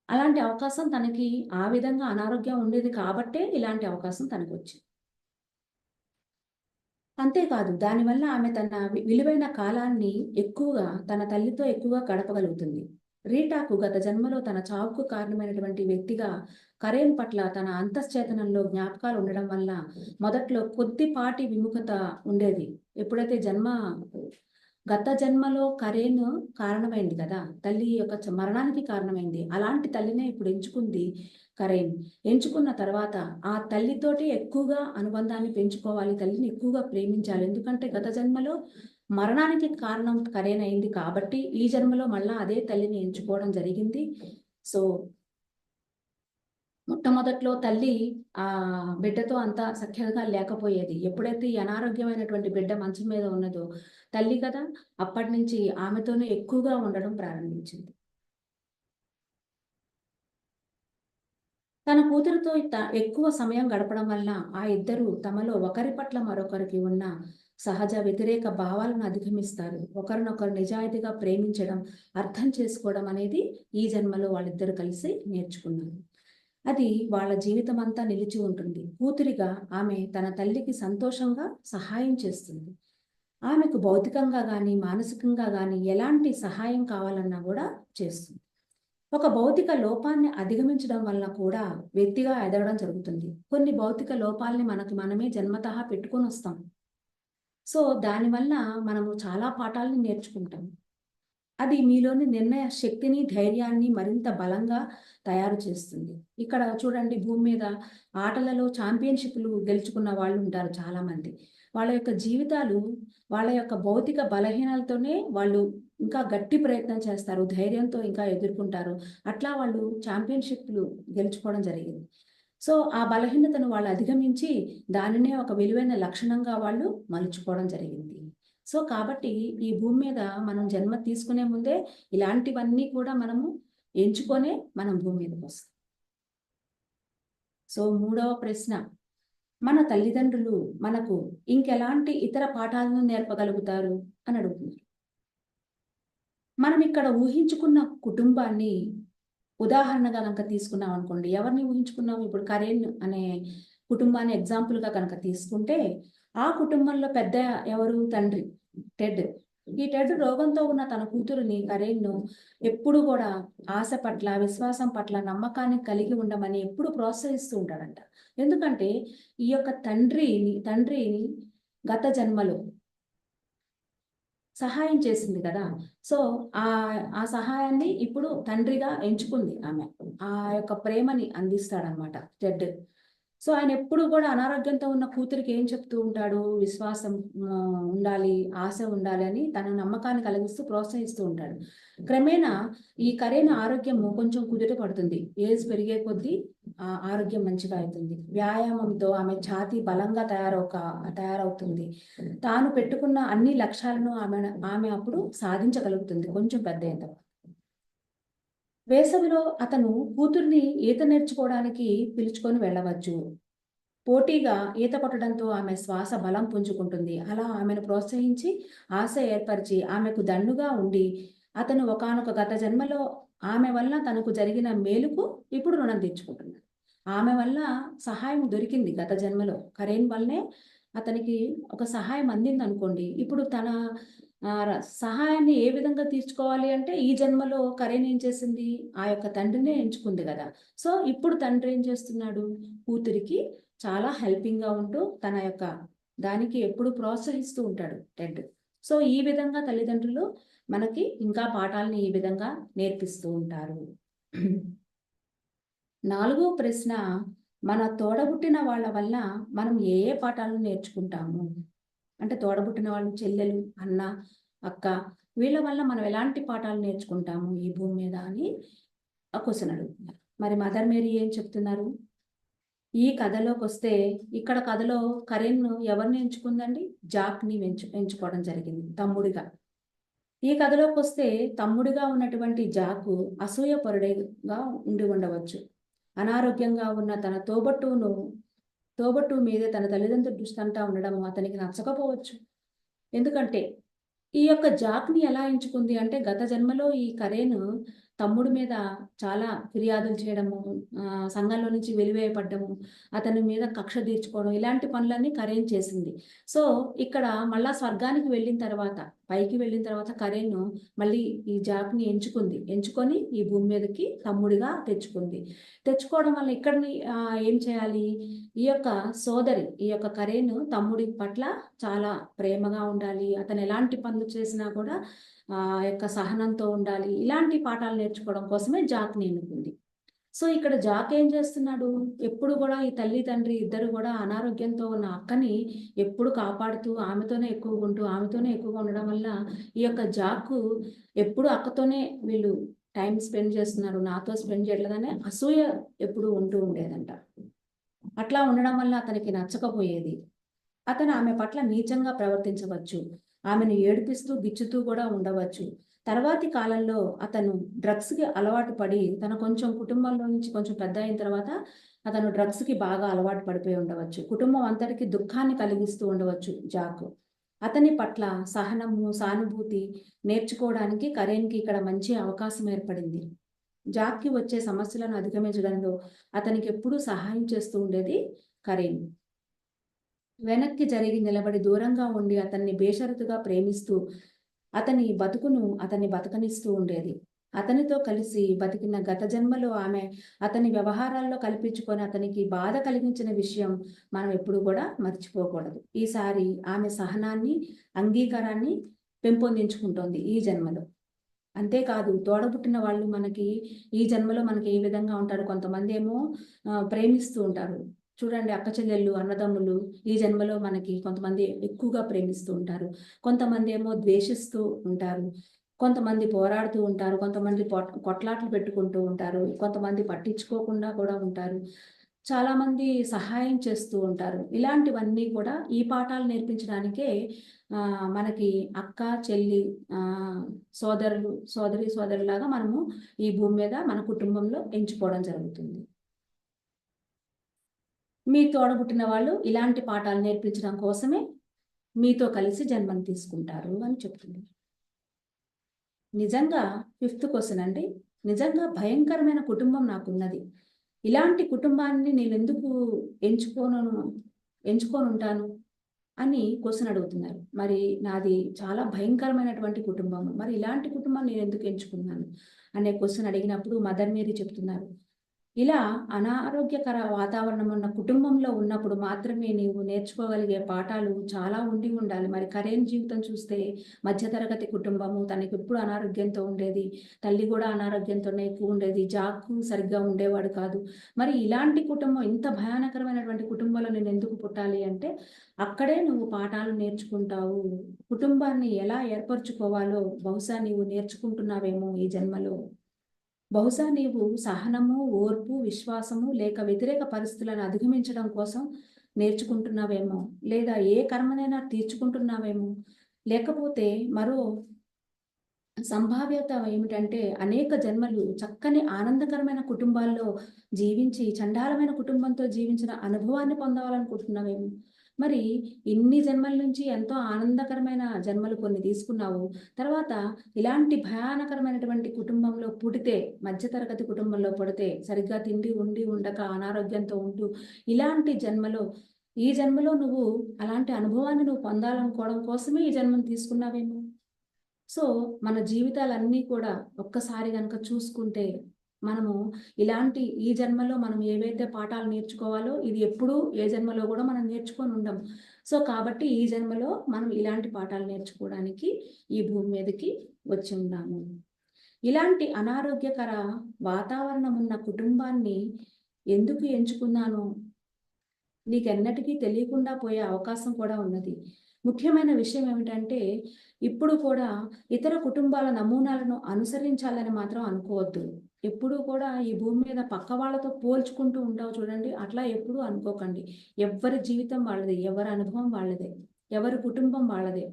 అలాంటి అవకాశం తనకి ఆ విధంగా అనారోగ్యం ఉండేది కాబట్టే ఇలాంటి అవకాశం తనకొచ్చింది. అంతేకాదు దానివల్ల ఆమె తన విలువైన కాలాన్ని ఎక్కువగా తన తల్లితో ఎక్కువగా గడపగలుగుతుంది. రీటాకు గత జన్మలో తన చావుకు కారణమైనటువంటి వ్యక్తిగా కరేన్ పట్ల తన అంతశ్చేతనంలో జ్ఞాపకాలు ఉండడం వల్ల మొదట్లో కొద్దిపాటి విముఖత ఉండేది. ఎప్పుడైతే గత జన్మలో కరేన్ కారణమైంది కదా! తల్లి యొక్క మరణానికి కారణమైంది. అలాంటి తల్లినే ఇప్పుడు ఎంచుకుంది కరేన్. ఎంచుకున్న తర్వాత ఆ తల్లితోటి ఎక్కువగా అనుబంధాన్ని పెంచుకోవాలి. తల్లిని ఎక్కువగా ప్రేమించాలి. ఎందుకంటే గత జన్మలో మరణానికి కారణం కరేన్ అయింది కాబట్టి ఈ జన్మలో మళ్ళా అదే తల్లిని ఎంచుకోవడం జరిగింది. సో మొట్టమొదట్లో తల్లి బిడ్డతో అంత సఖ్యతగా లేకపోయేది. ఎప్పుడైతే ఈ అనారోగ్యమైనటువంటి బిడ్డ మంచం మీద ఉన్నదో, తల్లి కదా! అప్పటినుంచి ఆమెతోనే ఎక్కువగా ఉండడం ప్రారంభించింది. తన కూతురుతో ఎక్కువ సమయం గడపడం వలన ఆ ఇద్దరు తమలో ఒకరి పట్ల మరొకరికి ఉన్న సహజ వ్యతిరేక భావాలను అధిగమిస్తారు. ఒకరినొకరు నిజాయితీగా ప్రేమించడం, అర్థం చేసుకోవడం అనేది ఈ జన్మలో వాళ్ళిద్దరూ కలిసి నేర్చుకున్నారు. అది వాళ్ళ జీవితమంతా నిలిచి ఉంటుంది. కూతురిగా ఆమె తన తల్లికి సంతోషంగా సహాయం చేస్తుంది. ఆమెకు భౌతికంగా గాని, మానసికంగా గాని ఎలాంటి సహాయం కావాలన్నా కూడా చేస్తుంది. ఒక భౌతిక లోపాన్ని అధిగమించడం వలన కూడా వ్యక్తిగా ఎదగడం జరుగుతుంది. కొన్ని భౌతిక లోపాలని మనమే జన్మతః పెట్టుకొనొస్తాం. సో దానివల్ల మనము చాలా పాఠాలను నేర్చుకుంటాం. అది మీలోని నిర్ణయ శక్తిని, ధైర్యాన్ని మరింత బలంగా తయారు చేస్తుంది. ఇక్కడ చూడండి భూమి మీద ఆటలలో ఛాంపియన్‌షిప్‌లు గెలుచుకున్న వాళ్ళుంటారు చాలామంది. వాళ్ళ యొక్క జీవితాలు, వాళ్ళ యొక్క భౌతిక బలహీనలతోనే వాళ్ళు ఇంకా గట్టి ప్రయత్నం చేస్తారు. ధైర్యంతో ఇంకా ఎదుర్కొంటారు. అట్లా వాళ్ళు ఛాంపియన్‌షిప్‌లు గెలుచుకోవడం జరిగింది. సో, ఆ బలహీనతను వాళ్ళు అధిగమించి దానినే ఒక విలువైన లక్షణంగా వాళ్ళు మలుచుకోవడం జరిగింది. సో, కాబట్టి ఈ భూమి మీద మనం జన్మ తీసుకునే ముందే ఇలాంటివన్నీ కూడా మనము ఎంచుకొనే మనం భూమి మీదకొస్తాం. సో, మూడవ ప్రశ్న. మన తల్లిదండ్రులు మనకు ఇంకెలాంటి ఇతర పాఠాలను నేర్పగలుగుతారు అని అడుగుతున్నారు. మనం ఇక్కడ ఊహించుకున్న కుటుంబాన్ని ఉదాహరణగా గనక తీసుకున్నాం అనుకోండి. ఎవరిని ఊహించుకున్నాం? ఇప్పుడు కరేన్ అనే కుటుంబాన్ని ఎగ్జాంపుల్‌గా కనుక తీసుకుంటే, ఆ కుటుంబంలో పెద్ద ఎవరు? తండ్రి టెడ్. ఈ టెడ్ రోగంతో ఉన్న తన కూతురిని కరేన్‌ను ఎప్పుడు కూడా ఆశ పట్ల, విశ్వాసం పట్ల నమ్మకాన్ని కలిగి ఉండమని ఎప్పుడు ప్రోత్సహిస్తూ ఉంటాడంట. ఎందుకంటే ఈ యొక్క తండ్రిని గత జన్మలో సహాయం చేసింది కదా! సో, ఆ సహాయాన్ని ఇప్పుడు తండ్రిగా ఎంచుకుంది ఆమె. ఆ యొక్క ప్రేమని అందిస్తాడనమాట టెడ్. సో, ఆయనెప్పుడు కూడా అనారోగ్యంతో ఉన్న కూతురికి ఏం చెప్తూ ఉంటాడు? విశ్వాసం ఉండాలి, ఆశ ఉండాలి అని తన నమ్మకాన్ని కలిగిస్తూ ప్రోత్సహిస్తూ ఉంటాడు. క్రమేణా ఈ కరేన్ ఆరోగ్యము కొంచెం కుదుట పడుతుంది. ఏజ్ పెరిగే కొద్దీ ఆరోగ్యం మంచిగా అవుతుంది. వ్యాయామంతో ఆమె ఛాతీ బలంగా తయారవుతుంది. తాను పెట్టుకున్న అన్ని లక్ష్యాలను ఆమె అప్పుడు సాధించగలుగుతుంది కొంచెం పెద్దయిన తర్వాత. వేసవిలో అతను కూతుర్ని ఈత నేర్చుకోవడానికి పిలుచుకొని వెళ్ళవచ్చు. పోటీగా ఈత కొట్టడంతో ఆమె శ్వాస బలం పుంజుకుంటుంది. అలా ఆమెను ప్రోత్సహించి, ఆశ ఏర్పరిచి, ఆమెకు దన్నుగా ఉండి, అతను ఒకానొక గత జన్మలో ఆమె వలన తనకు జరిగిన మేలుకు ఇప్పుడు రుణం తీర్చుకుంటున్నాడు. ఆమె వల్ల సహాయం దొరికింది గత జన్మలో. కరేన్ వల్లనే అతనికి ఒక సహాయం అందిందనుకోండి. ఇప్పుడు సహాయాన్ని ఏ విధంగా తీర్చుకోవాలి అంటే ఈ జన్మలో కరేన్ ఏం చేసింది, ఆ యొక్క తండ్రినే ఎంచుకుంది కదా. సో ఇప్పుడు తండ్రి ఏం చేస్తున్నాడు, కూతురికి చాలా హెల్పింగ్గా ఉంటూ తన యొక్క దానికి ఎప్పుడు ప్రోత్సహిస్తూ ఉంటాడు టెడ్. సో ఈ విధంగా తల్లిదండ్రులు మనకి ఇంకా పాఠాలని ఈ విధంగా నేర్పిస్తూ ఉంటారు. 4వ ప్రశ్న, మన తోడబుట్టిన వాళ్ళ వల్ల మనం ఏ ఏ పాఠాలను నేర్చుకుంటాము? అంటే తోడబుట్టిన వాళ్ళు చెల్లెలు, అన్న, అక్క, వీళ్ళ వల్ల మనం ఎలాంటి పాఠాలు నేర్చుకుంటాము ఈ భూమి మీద అని క్వశ్చన్ అడుగుతున్నారు. మరి మదర్ మేరీ ఏం చెప్తున్నారు? ఈ కథలోకి వస్తే ఇక్కడ కథలో కరీన్ ఎవరిని ఎంచుకుందండి? జాక్ని ఎంచుకోవడం జరిగింది తమ్ముడిగా. ఈ కథలోకి వస్తే తమ్ముడిగా ఉన్నటువంటి జాకు అసూయపరుడిగా ఉండి ఉండవచ్చు. అనారోగ్యంగా ఉన్న తన తోబట్టువు మీదే తన తల్లిదండ్రుల దృష్టి అంతా ఉండడం అతనికి నచ్చకపోవచ్చు. ఎందుకంటే ఈ యొక్క జాక్ని ఎలా ఎంచుకుంది అంటే గత జన్మలో ఈ కరేన్ తమ్ముడి మీద చాలా ఫిర్యాదులు చేయడము, సంఘంలో నుంచి వెలివేయబడ్డము, అతని మీద కక్ష తీర్చుకోవడం, ఇలాంటి పనులన్నీ కరేన్ చేసింది. సో ఇక్కడ మళ్ళా స్వర్గానికి వెళ్ళిన తర్వాత, పైకి వెళ్ళిన తర్వాత కరేన్ మళ్ళీ ఈ జాక్ని ఎంచుకొని ఈ భూమి మీదకి తమ్ముడిగా తెచ్చుకోవడం వల్ల ఇక్కడ ఏం చేయాలి, ఈ యొక్క కరేన్ తమ్ముడి పట్ల చాలా ప్రేమగా ఉండాలి, అతను ఎలాంటి పనులు చేసినా కూడా యొక్క సహనంతో ఉండాలి. ఇలాంటి పాఠాలు నేర్చుకోవడం కోసమే జాక్ని ఎన్నుకుంది. సో ఇక్కడ జాక్ ఏం చేస్తున్నాడు, ఎప్పుడు కూడా ఈ తల్లి తండ్రి ఇద్దరు కూడా అనారోగ్యంతో ఉన్న అక్కని ఎప్పుడు కాపాడుతూ ఆమెతోనే ఎక్కువగా ఉండడం వల్ల ఈ యొక్క జాకు ఎప్పుడు అక్కతోనే వీళ్ళు టైం స్పెండ్ చేస్తున్నారు, నాతో స్పెండ్ చేయట్లేదనే అసూయ ఎప్పుడు ఉంటూ ఉండేదంట. అట్లా ఉండడం వల్ల అతనికి నచ్చకపోయేది. అతను ఆమె పట్ల నీచంగా ప్రవర్తించవచ్చు, ఆమెను ఏడిపిస్తూ గిచ్చుతూ కూడా ఉండవచ్చు. తర్వాతి కాలంలో అతను డ్రగ్స్కి అలవాటు పడి తన కొంచెం కుటుంబంలో నుంచి కొంచెం పెద్ద అయిన తర్వాత అతను డ్రగ్స్కి బాగా అలవాటు పడిపోయి ఉండవచ్చు. కుటుంబం అంతటికి దుఃఖాన్ని కలిగిస్తూ ఉండవచ్చు జాక్. అతని పట్ల సహనము, సానుభూతి నేర్చుకోవడానికి కరేన్కి ఇక్కడ మంచి అవకాశం ఏర్పడింది. జాక్కి వచ్చే సమస్యలను అధిగమించడంలో అతనికి ఎప్పుడూ సహాయం చేస్తూ ఉండేది కరేన్. వెనక్కి జరిగి నిలబడి దూరంగా ఉండి అతన్ని బేషరతుగా ప్రేమిస్తూ అతన్ని బతకనిస్తూ ఉండేది. అతనితో కలిసి బతికిన గత జన్మలో ఆమె అతని వ్యవహారాల్లో కల్పించుకొని అతనికి బాధ కలిగించిన విషయం మనం ఎప్పుడు కూడా మర్చిపోకూడదు. ఈసారి ఆమె సహనాన్ని, అంగీకారాన్ని పెంపొందించుకుంటోంది ఈ జన్మలో. అంతేకాదు తోడబుట్టిన వాళ్ళు ఈ జన్మలో మనకి ఏ విధంగా ఉంటారు, కొంతమంది ఏమో ప్రేమిస్తూ ఉంటారు. చూడండి, అక్క చెల్లెళ్ళు, అన్నదమ్ములు ఈ జన్మలో మనకి కొంతమంది ఎక్కువగా ప్రేమిస్తూ ఉంటారు, కొంతమంది ఏమో ద్వేషిస్తూ ఉంటారు, కొంతమంది పోరాడుతూ ఉంటారు, కొంతమంది కొట్లాట్లు పెట్టుకుంటూ ఉంటారు, కొంతమంది పట్టించుకోకుండా కూడా ఉంటారు, చాలామంది సహాయం చేస్తూ ఉంటారు. ఇలాంటివన్నీ కూడా ఈ పాఠాలు నేర్పించడానికే మనకి అక్క, చెల్లి, సోదరులాగా మనము ఈ భూమి మీద మన కుటుంబంలో ఎంచుకోవడం జరుగుతుంది. మీ తోడబుట్టిన వాళ్ళు ఇలాంటి పాఠాలు నేర్పించడం కోసమే మీతో కలిసి జన్మను తీసుకుంటారు అని చెప్తుంది. నిజంగా 5th క్వశ్చన్ అండి, నిజంగా భయంకరమైన కుటుంబం నాకున్నది, ఇలాంటి కుటుంబాన్ని నేను ఎందుకు ఎంచుకొని ఉంటాను అని క్వశ్చన్ అడుగుతున్నారు. మరి నాది చాలా భయంకరమైనటువంటి కుటుంబం, మరి ఇలాంటి కుటుంబాన్ని నేను ఎందుకు ఎంచుకున్నాను అనే క్వశ్చన్ అడిగినప్పుడు మదర్ మేరీ చెప్తున్నారు, ఇలా అనారోగ్యకర వాతావరణం ఉన్న కుటుంబంలో ఉన్నప్పుడు మాత్రమే నీవు నేర్చుకోగలిగే పాఠాలు చాలా ఉండాలి. మరి కరేన్ జీవితం చూస్తే మధ్యతరగతి కుటుంబము, తనకి ఎప్పుడు అనారోగ్యంతో ఉండేది, తల్లి కూడా అనారోగ్యంతోనే ఎక్కువ ఉండేది, జాకు సరిగ్గా ఉండేవాడు కాదు. మరి ఇలాంటి కుటుంబం, ఇంత భయానకరమైనటువంటి కుటుంబంలో నేను ఎందుకు పుట్టాలి అంటే అక్కడే నువ్వు పాఠాలు నేర్చుకుంటావు. కుటుంబాన్ని ఎలా ఏర్పరచుకోవాలో బహుశా నీవు నేర్చుకుంటున్నావేమో ఈ జన్మలో. బహుశా నీవు సహనము, ఓర్పు, విశ్వాసము లేక వ్యతిరేక పరిస్థితులను అధిగమించడం కోసం నేర్చుకుంటున్నావేమో, లేదా ఏ కర్మనైనా తీర్చుకుంటున్నావేమో, లేకపోతే మరో సంభావ్యత ఏమిటంటే అనేక జన్మలు చక్కని ఆనందకరమైన కుటుంబాల్లో జీవించి చండాలమైన కుటుంబంతో జీవించిన అనుభవాన్ని పొందాలనుకుంటున్నావేమో. మరి ఇన్ని జన్మల నుంచి ఎంతో ఆనందకరమైన జన్మలు కొన్ని తీసుకున్నావు, తర్వాత ఇలాంటి భయానకరమైనటువంటి కుటుంబంలో పుడితే, మధ్యతరగతి కుటుంబంలో పుడితే, సరిగ్గా తిండి ఉండక అనారోగ్యంతో ఉంటూ ఇలాంటి ఈ జన్మలో నువ్వు అలాంటి అనుభవాన్ని నువ్వు పొందాలనుకోవడం కోసమే ఈ జన్మను తీసుకున్నావేమో. సో మన జీవితాలన్నీ కూడా ఒక్కసారి కనుక చూసుకుంటే మనము ఈ జన్మలో మనం ఏవైతే పాఠాలు నేర్చుకోవాలో ఇది ఎప్పుడూ ఏ జన్మలో కూడా మనం నేర్చుకొని ఉండం. సో కాబట్టి ఈ జన్మలో మనం ఇలాంటి పాఠాలు నేర్చుకోవడానికి ఈ భూమి మీదకి వచ్చి ఉన్నాము. ఇలాంటి అనారోగ్యకర వాతావరణం ఉన్న కుటుంబాన్ని ఎందుకు ఎంచుకున్నాను నీకెన్నటికీ తెలియకుండా పోయే అవకాశం కూడా ఉన్నది. ముఖ్యమైన విషయం ఏమిటంటే ఇప్పుడు కూడా ఇతర కుటుంబాల నమూనాలను అనుసరించాలని మాత్రం అనుకోవద్దు. ఎప్పుడూ కూడా ఈ భూమి మీద పక్క వాళ్ళతో పోల్చుకుంటూ ఉంటావు చూడండి, అట్లా ఎప్పుడూ అనుకోకండి. ఎవరి జీవితం వాళ్ళది, ఎవరి అనుభవం వాళ్ళదే, ఎవరి కుటుంబం వాళ్ళదే.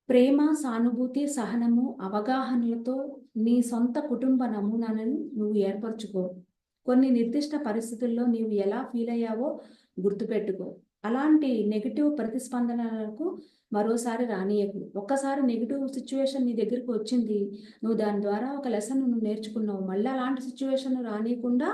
ప్రేమ, సానుభూతి, సహనము, అవగాహనలతో నీ సొంత కుటుంబ నమూనాలను నువ్వు ఏర్పరచుకో. కొన్ని నిర్దిష్ట పరిస్థితుల్లో నీవు ఎలా ఫీల్ అయ్యావో గుర్తుపెట్టుకో. అలాంటి నెగిటివ్ ప్రతిస్పందనలకు మరోసారి రానియకు. ఒక్కసారి నెగిటివ్ సిచ్యువేషన్ నీ దగ్గరికి వచ్చింది, నువ్వు దాని ద్వారా ఒక లెసన్ నువ్వు నేర్చుకున్నావు. మళ్ళీ అలాంటి సిచ్యువేషన్ రానియకుండా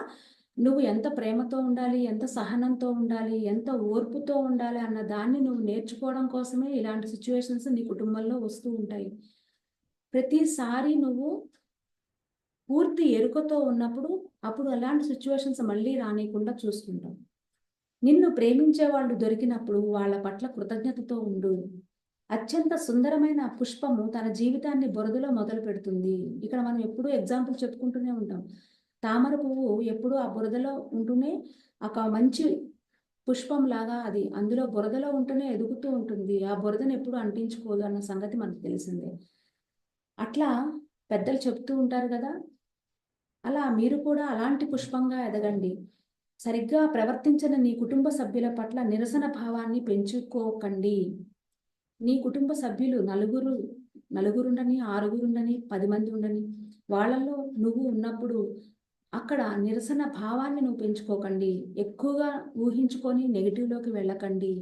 నువ్వు ఎంత ప్రేమతో ఉండాలి, ఎంత సహనంతో ఉండాలి, ఎంత ఓర్పుతో ఉండాలి అన్న దాన్ని నువ్వు నేర్చుకోవడం కోసమే ఇలాంటి సిచ్యువేషన్స్ నీ కుటుంబంలో వస్తూ ఉంటాయి. ప్రతిసారి నువ్వు పూర్తి ఎరుకతో ఉన్నప్పుడు అప్పుడు అలాంటి సిచ్యువేషన్స్ మళ్ళీ రానియకుండా చూసుకుంటావు. నిన్ను ప్రేమించే వాళ్ళు దొరికినప్పుడు వాళ్ళ పట్ల కృతజ్ఞతతో ఉండు. అత్యంత సుందరమైన పుష్పము తన జీవితాన్ని బురదలో మొదలు పెడుతుంది. ఇక్కడ మనం ఎప్పుడూ ఎగ్జాంపుల్ చెప్పుకుంటూనే ఉంటాం. తామర పువ్వు ఎప్పుడూ ఆ బురదలో ఉంటూనే ఒక మంచి పుష్పం లాగా అది అందులో బురదలో ఉంటూనే ఎదుగుతూ ఉంటుంది. ఆ బురదను ఎప్పుడు అంటించుకోదు అన్న సంగతి మనకు తెలిసిందే. అట్లా పెద్దలు చెప్తూ ఉంటారు కదా, అలా మీరు కూడా అలాంటి పుష్పంగా ఎదగండి. సరిగ్గా ప్రవర్తించిన నీ కుటుంబ సభ్యుల పట్ల నిరసన భావాన్ని పెంచుకోకండి. నీ కుటుంబ సభ్యులు నలుగురుండని, ఆరుగురుండని, 10 మంది ఉండని, వాళ్ళల్లో నువ్వు ఉన్నప్పుడు అక్కడ నిరసన భావాన్ని నువ్వు పెంచుకోకండి. ఎక్కువగా ఊహించుకొని నెగిటివ్లోకి వెళ్ళకండి.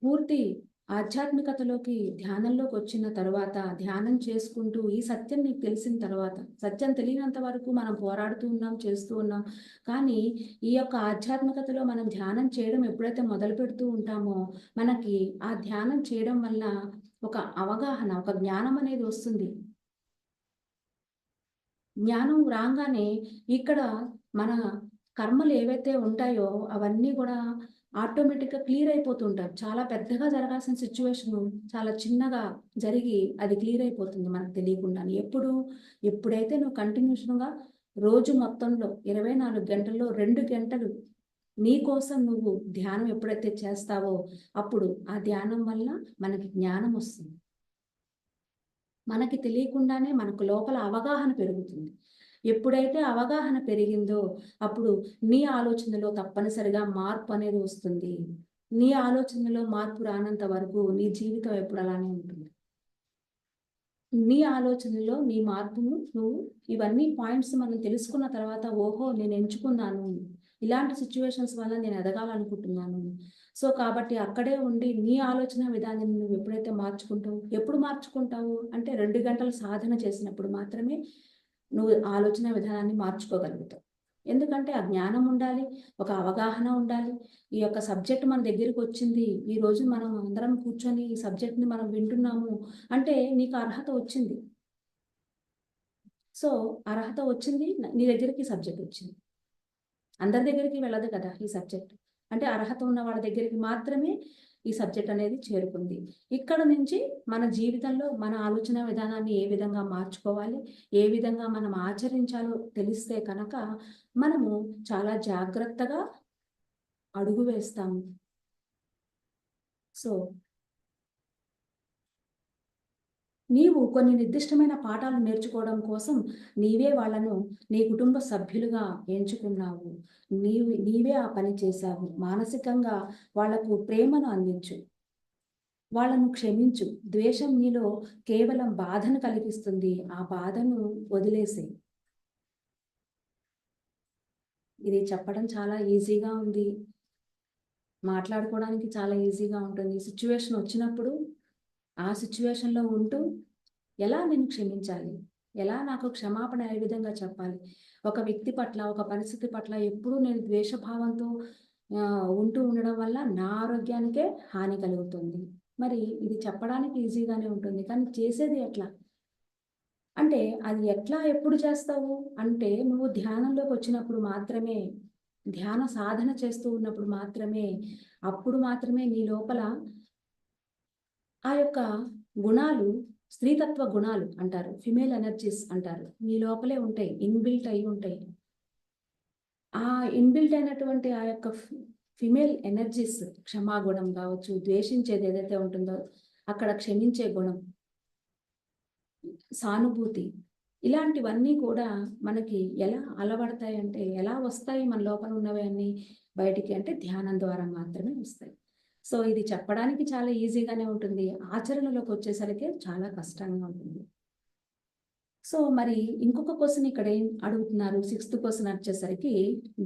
పూర్తి ఆధ్యాత్మికతలోకి, ధ్యానంలోకి వచ్చిన తర్వాత, ధ్యానం చేసుకుంటూ ఈ సత్యం నీకు తెలిసిన తర్వాత, సత్యం తెలియనంత వరకు మనం పోరాడుతూ ఉన్నాం, చేస్తూ ఉన్నాం. కానీ ఈ యొక్క ఆధ్యాత్మికతలో మనం ధ్యానం చేయడం ఎప్పుడైతే మొదలు పెడుతూ ఉంటామో మనకి ఆ ధ్యానం చేయడం వల్ల ఒక అవగాహన, ఒక జ్ఞానం అనేది వస్తుంది. జ్ఞానం రాగానే ఇక్కడ మన కర్మలు ఏవైతే ఉంటాయో అవన్నీ కూడా ఆటోమేటిక్గా క్లియర్ అయిపోతుంటాయి. చాలా పెద్దగా జరగాల్సిన సిచ్యువేషన్ చాలా చిన్నగా జరిగి అది క్లియర్ అయిపోతుంది మనకు తెలియకుండానే. ఎప్పుడైతే నువ్వు కంటిన్యూషన్గా రోజు మొత్తంలో 24 గంటల్లో 2 గంటలు నీ కోసం నువ్వు ధ్యానం ఎప్పుడైతే చేస్తావో అప్పుడు ఆ ధ్యానం వల్ల మనకి జ్ఞానం వస్తుంది. మనకి తెలియకుండానే మనకు లోపల అవగాహన పెరుగుతుంది. ఎప్పుడైతే అవగాహన పెరిగిందో అప్పుడు నీ ఆలోచనలో తప్పనిసరిగా మార్పు అనేది వస్తుంది. నీ ఆలోచనలో మార్పు రానంత వరకు నీ జీవితం ఎప్పుడు అలానే ఉంటుంది. నీ ఆలోచనలో నీ మార్పును నువ్వు ఇవన్నీ పాయింట్స్ మనం తెలుసుకున్న తర్వాత ఓహో నేను ఎంచుకున్నాను, ఇలాంటి సిచ్యువేషన్స్ వల్ల నేను ఎదగాలనుకుంటున్నాను. సో కాబట్టి అక్కడే ఉండి నీ ఆలోచన విధానాన్ని నువ్వు ఎప్పుడైతే మార్చుకుంటావు, ఎప్పుడు మార్చుకుంటావు అంటే 2 గంటలు సాధన చేసినప్పుడు మాత్రమే నువ్వు ఆలోచన విధానాన్ని మార్చుకోగలుగుతావు. ఎందుకంటే ఆ జ్ఞానం ఉండాలి, ఒక అవగాహన ఉండాలి. ఈ యొక్క సబ్జెక్ట్ మన దగ్గరికి వచ్చింది, ఈ రోజు మనం అందరం కూర్చొని ఈ సబ్జెక్ట్ని మనం వింటున్నాము అంటే నీకు అర్హత వచ్చింది. సో అర్హత వచ్చింది, నీ దగ్గరికి సబ్జెక్ట్ వచ్చింది. అందరి దగ్గరికి వెళ్ళదు కదా ఈ సబ్జెక్ట్. అంటే అర్హత ఉన్న వాళ్ళ దగ్గరికి మాత్రమే ఈ సబ్జెక్ట్ అనేది చేరుకుంది. ఇక్కడ నుంచి మన జీవితంలో మన ఆలోచన విధానాన్ని ఏ విధంగా మార్చుకోవాలి, ఏ విధంగా మనం ఆచరించాలో తెలిస్తే కనుక మనము చాలా జాగ్రత్తగా అడుగు వేస్తాము. సో నీవు కొన్ని నిర్దిష్టమైన పాఠాలు నేర్చుకోవడం కోసం నీవే వాళ్ళను నీ కుటుంబ సభ్యులుగా ఎంచుకున్నావు. నీవే ఆ పని చేశావు. మానసికంగా వాళ్లకు ప్రేమను అందించు, వాళ్ళను క్షమించు. ద్వేషం నీలో కేవలం బాధను కలిగిస్తుంది. ఆ బాధను వదిలేసేయి. ఇది చెప్పడం చాలా ఈజీగా ఉంది, మాట్లాడుకోవడానికి చాలా ఈజీగా ఉంటుంది. సిచ్యువేషన్ వచ్చినప్పుడు ఆ సిచ్యువేషన్లో ఉంటూ ఎలా నేను క్షమించాలి, ఎలా నాకు క్షమాపణ ఏ విధంగా చెప్పాలి, ఒక వ్యక్తి పట్ల, ఒక పరిస్థితి పట్ల ఎప్పుడూ నేను ద్వేషభావంతో ఉంటూ ఉండడం వల్ల నా ఆరోగ్యానికే హాని కలుగుతుంది. మరి ఇది చెప్పడానికి ఈజీగానే ఉంటుంది, కానీ చేసేది ఎట్లా? అంటే అది ఎట్లా ఎప్పుడు చేస్తావు అంటే, నువ్వు ధ్యానంలోకి వచ్చినప్పుడు మాత్రమే, ధ్యాన సాధన చేస్తూ ఉన్నప్పుడు మాత్రమే, అప్పుడు మాత్రమే నీ లోపల ఆ యొక్క గుణాలు, స్త్రీతత్వ గుణాలు అంటారు, ఫిమేల్ ఎనర్జీస్ అంటారు, నీ లోపలే ఉంటాయి, ఇన్బిల్ట్ అయి ఉంటాయి. ఆ ఇన్బిల్ట్ అయినటువంటి ఆ యొక్క ఫిమేల్ ఎనర్జీస్, క్షమాగుణం కావచ్చు, ద్వేషించేది ఏదైతే ఉంటుందో అక్కడ క్షమించే గుణం, సానుభూతి, ఇలాంటివన్నీ కూడా మనకి ఎలా అలవడతాయి అంటే, ఎలా వస్తాయి మన లోపల ఉన్నవన్నీ బయటికి అంటే ధ్యానం ద్వారా మాత్రమే వస్తాయి. సో ఇది చెప్పడానికి చాలా ఈజీగానే ఉంటుంది, ఆచరణలోకి వచ్చేసరికి చాలా కష్టంగా ఉంటుంది. సో మరి ఇంకొక క్వశ్చన్ ఇక్కడ ఏం అడుగుతున్నారు, 6th క్వశ్చన్ వచ్చేసరికి,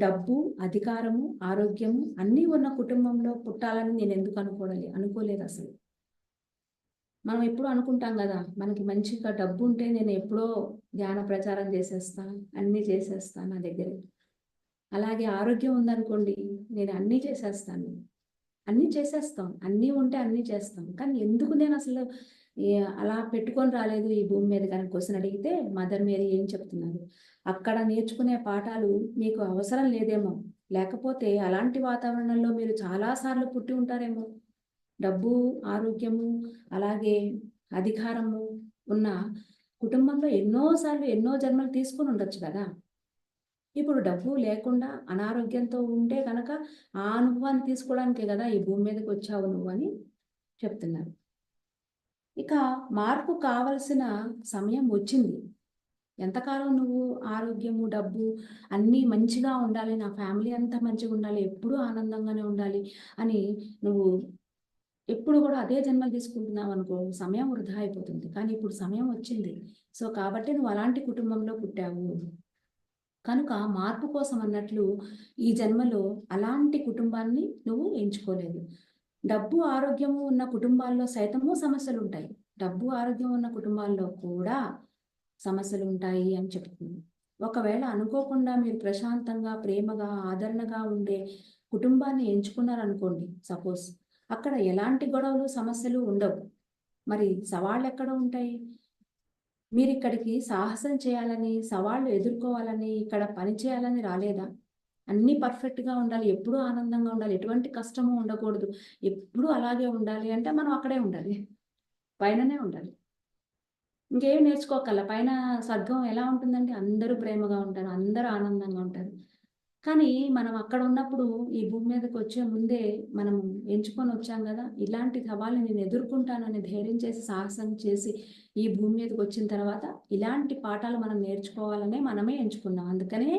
డబ్బు, అధికారము, ఆరోగ్యము అన్నీ ఉన్న కుటుంబంలో పుట్టాలని నేను ఎందుకు అనుకోలేదు అసలు. మనం ఎప్పుడు అనుకుంటాం కదా, మనకి మంచిగా డబ్బు ఉంటే నేను ఎప్పుడో ధ్యాన ప్రచారం చేసేస్తాను, అన్నీ చేసేస్తాను నా దగ్గర. అలాగే ఆరోగ్యం ఉందనుకోండి, నేను అన్నీ చేసేస్తాను, అన్నీ చేసేస్తాం, అన్నీ ఉంటే అన్నీ చేస్తాం. కానీ ఎందుకు నేను అసలు అలా పెట్టుకొని రాలేదు ఈ భూమి మీద కానీ క్వశ్చన్ అడిగితే, మదర్ మేరీ ఏం చెప్తున్నారు, అక్కడ నేర్చుకునే పాఠాలు మీకు అవసరం లేదేమో, లేకపోతే అలాంటి వాతావరణంలో మీరు చాలాసార్లు పుట్టి ఉంటారేమో. డబ్బు, ఆరోగ్యము, అలాగే అధికారము ఉన్న కుటుంబంలో ఎన్నోసార్లు ఎన్నో జన్మలు తీసుకుని ఉండొచ్చు కదా. ఇప్పుడు డబ్బు లేకుండా అనారోగ్యంతో ఉంటే కనుక ఆ అనుభవాన్ని తీసుకోవడానికే కదా ఈ భూమి మీదకి వచ్చావు నువ్వు అని చెప్తున్నారు. ఇక మార్పు కావలసిన సమయం వచ్చింది. ఎంతకాలం నువ్వు ఆరోగ్యము, డబ్బు అన్నీ మంచిగా ఉండాలి, నా ఫ్యామిలీ అంతా మంచిగా ఉండాలి, ఎప్పుడూ ఆనందంగానే ఉండాలి అని నువ్వు ఎప్పుడు కూడా అదే జన్మలు తీసుకుంటున్నావు అనుకో, సమయం వృధా అయిపోతుంది. కానీ ఇప్పుడు సమయం వచ్చింది. సో కాబట్టి నువ్వు అలాంటి కుటుంబంలో పుట్టావు కనుక మార్పు కోసం అన్నట్లు ఈ జన్మలో అలాంటి కుటుంబాన్ని నువ్వు ఎంచుకోలేదు. డబ్బు, ఆరోగ్యము ఉన్న కుటుంబాల్లో సైతము సమస్యలు ఉంటాయి. డబ్బు, ఆరోగ్యం ఉన్న కుటుంబాల్లో కూడా సమస్యలు ఉంటాయి అని చెప్తుంది. ఒకవేళ అనుకోకుండా మీరు ప్రశాంతంగా, ప్రేమగా, ఆదరణగా ఉండే కుటుంబాన్ని ఎంచుకున్నారనుకోండి సపోజ్, అక్కడ ఎలాంటి గొడవలు, సమస్యలు ఉండవు. మరి సవాళ్ళు ఎక్కడ ఉంటాయి? మీరు ఇక్కడికి సాహసం చేయాలని, సవాళ్ళు ఎదుర్కోవాలని, ఇక్కడ పని చేయాలని రాలేదా? అన్నీ పర్ఫెక్ట్గా ఉండాలి, ఎప్పుడూ ఆనందంగా ఉండాలి, ఎటువంటి కష్టము ఉండకూడదు, ఎప్పుడూ అలాగే ఉండాలి అంటే మనం అక్కడే ఉండాలి, పైననే ఉండాలి. ఇంకేం నేర్చుకోకల్లా. పైన స్వర్గం ఎలా ఉంటుందంటే అందరూ ప్రేమగా ఉంటారు, అందరూ ఆనందంగా ఉంటారు. కానీ మనం అక్కడ ఉన్నప్పుడు ఈ భూమి మీదకి వచ్చే ముందే మనం ఎంచుకొని వచ్చాం కదా, ఇలాంటి సవాళ్ళని నేను ఎదుర్కొంటానని ధైర్యం చేసి, సాహసం చేసి ఈ భూమి మీదకి వచ్చిన తర్వాత ఇలాంటి పాఠాలు మనం నేర్చుకోవాలనే మనమే ఎంచుకున్నాం. అందుకనే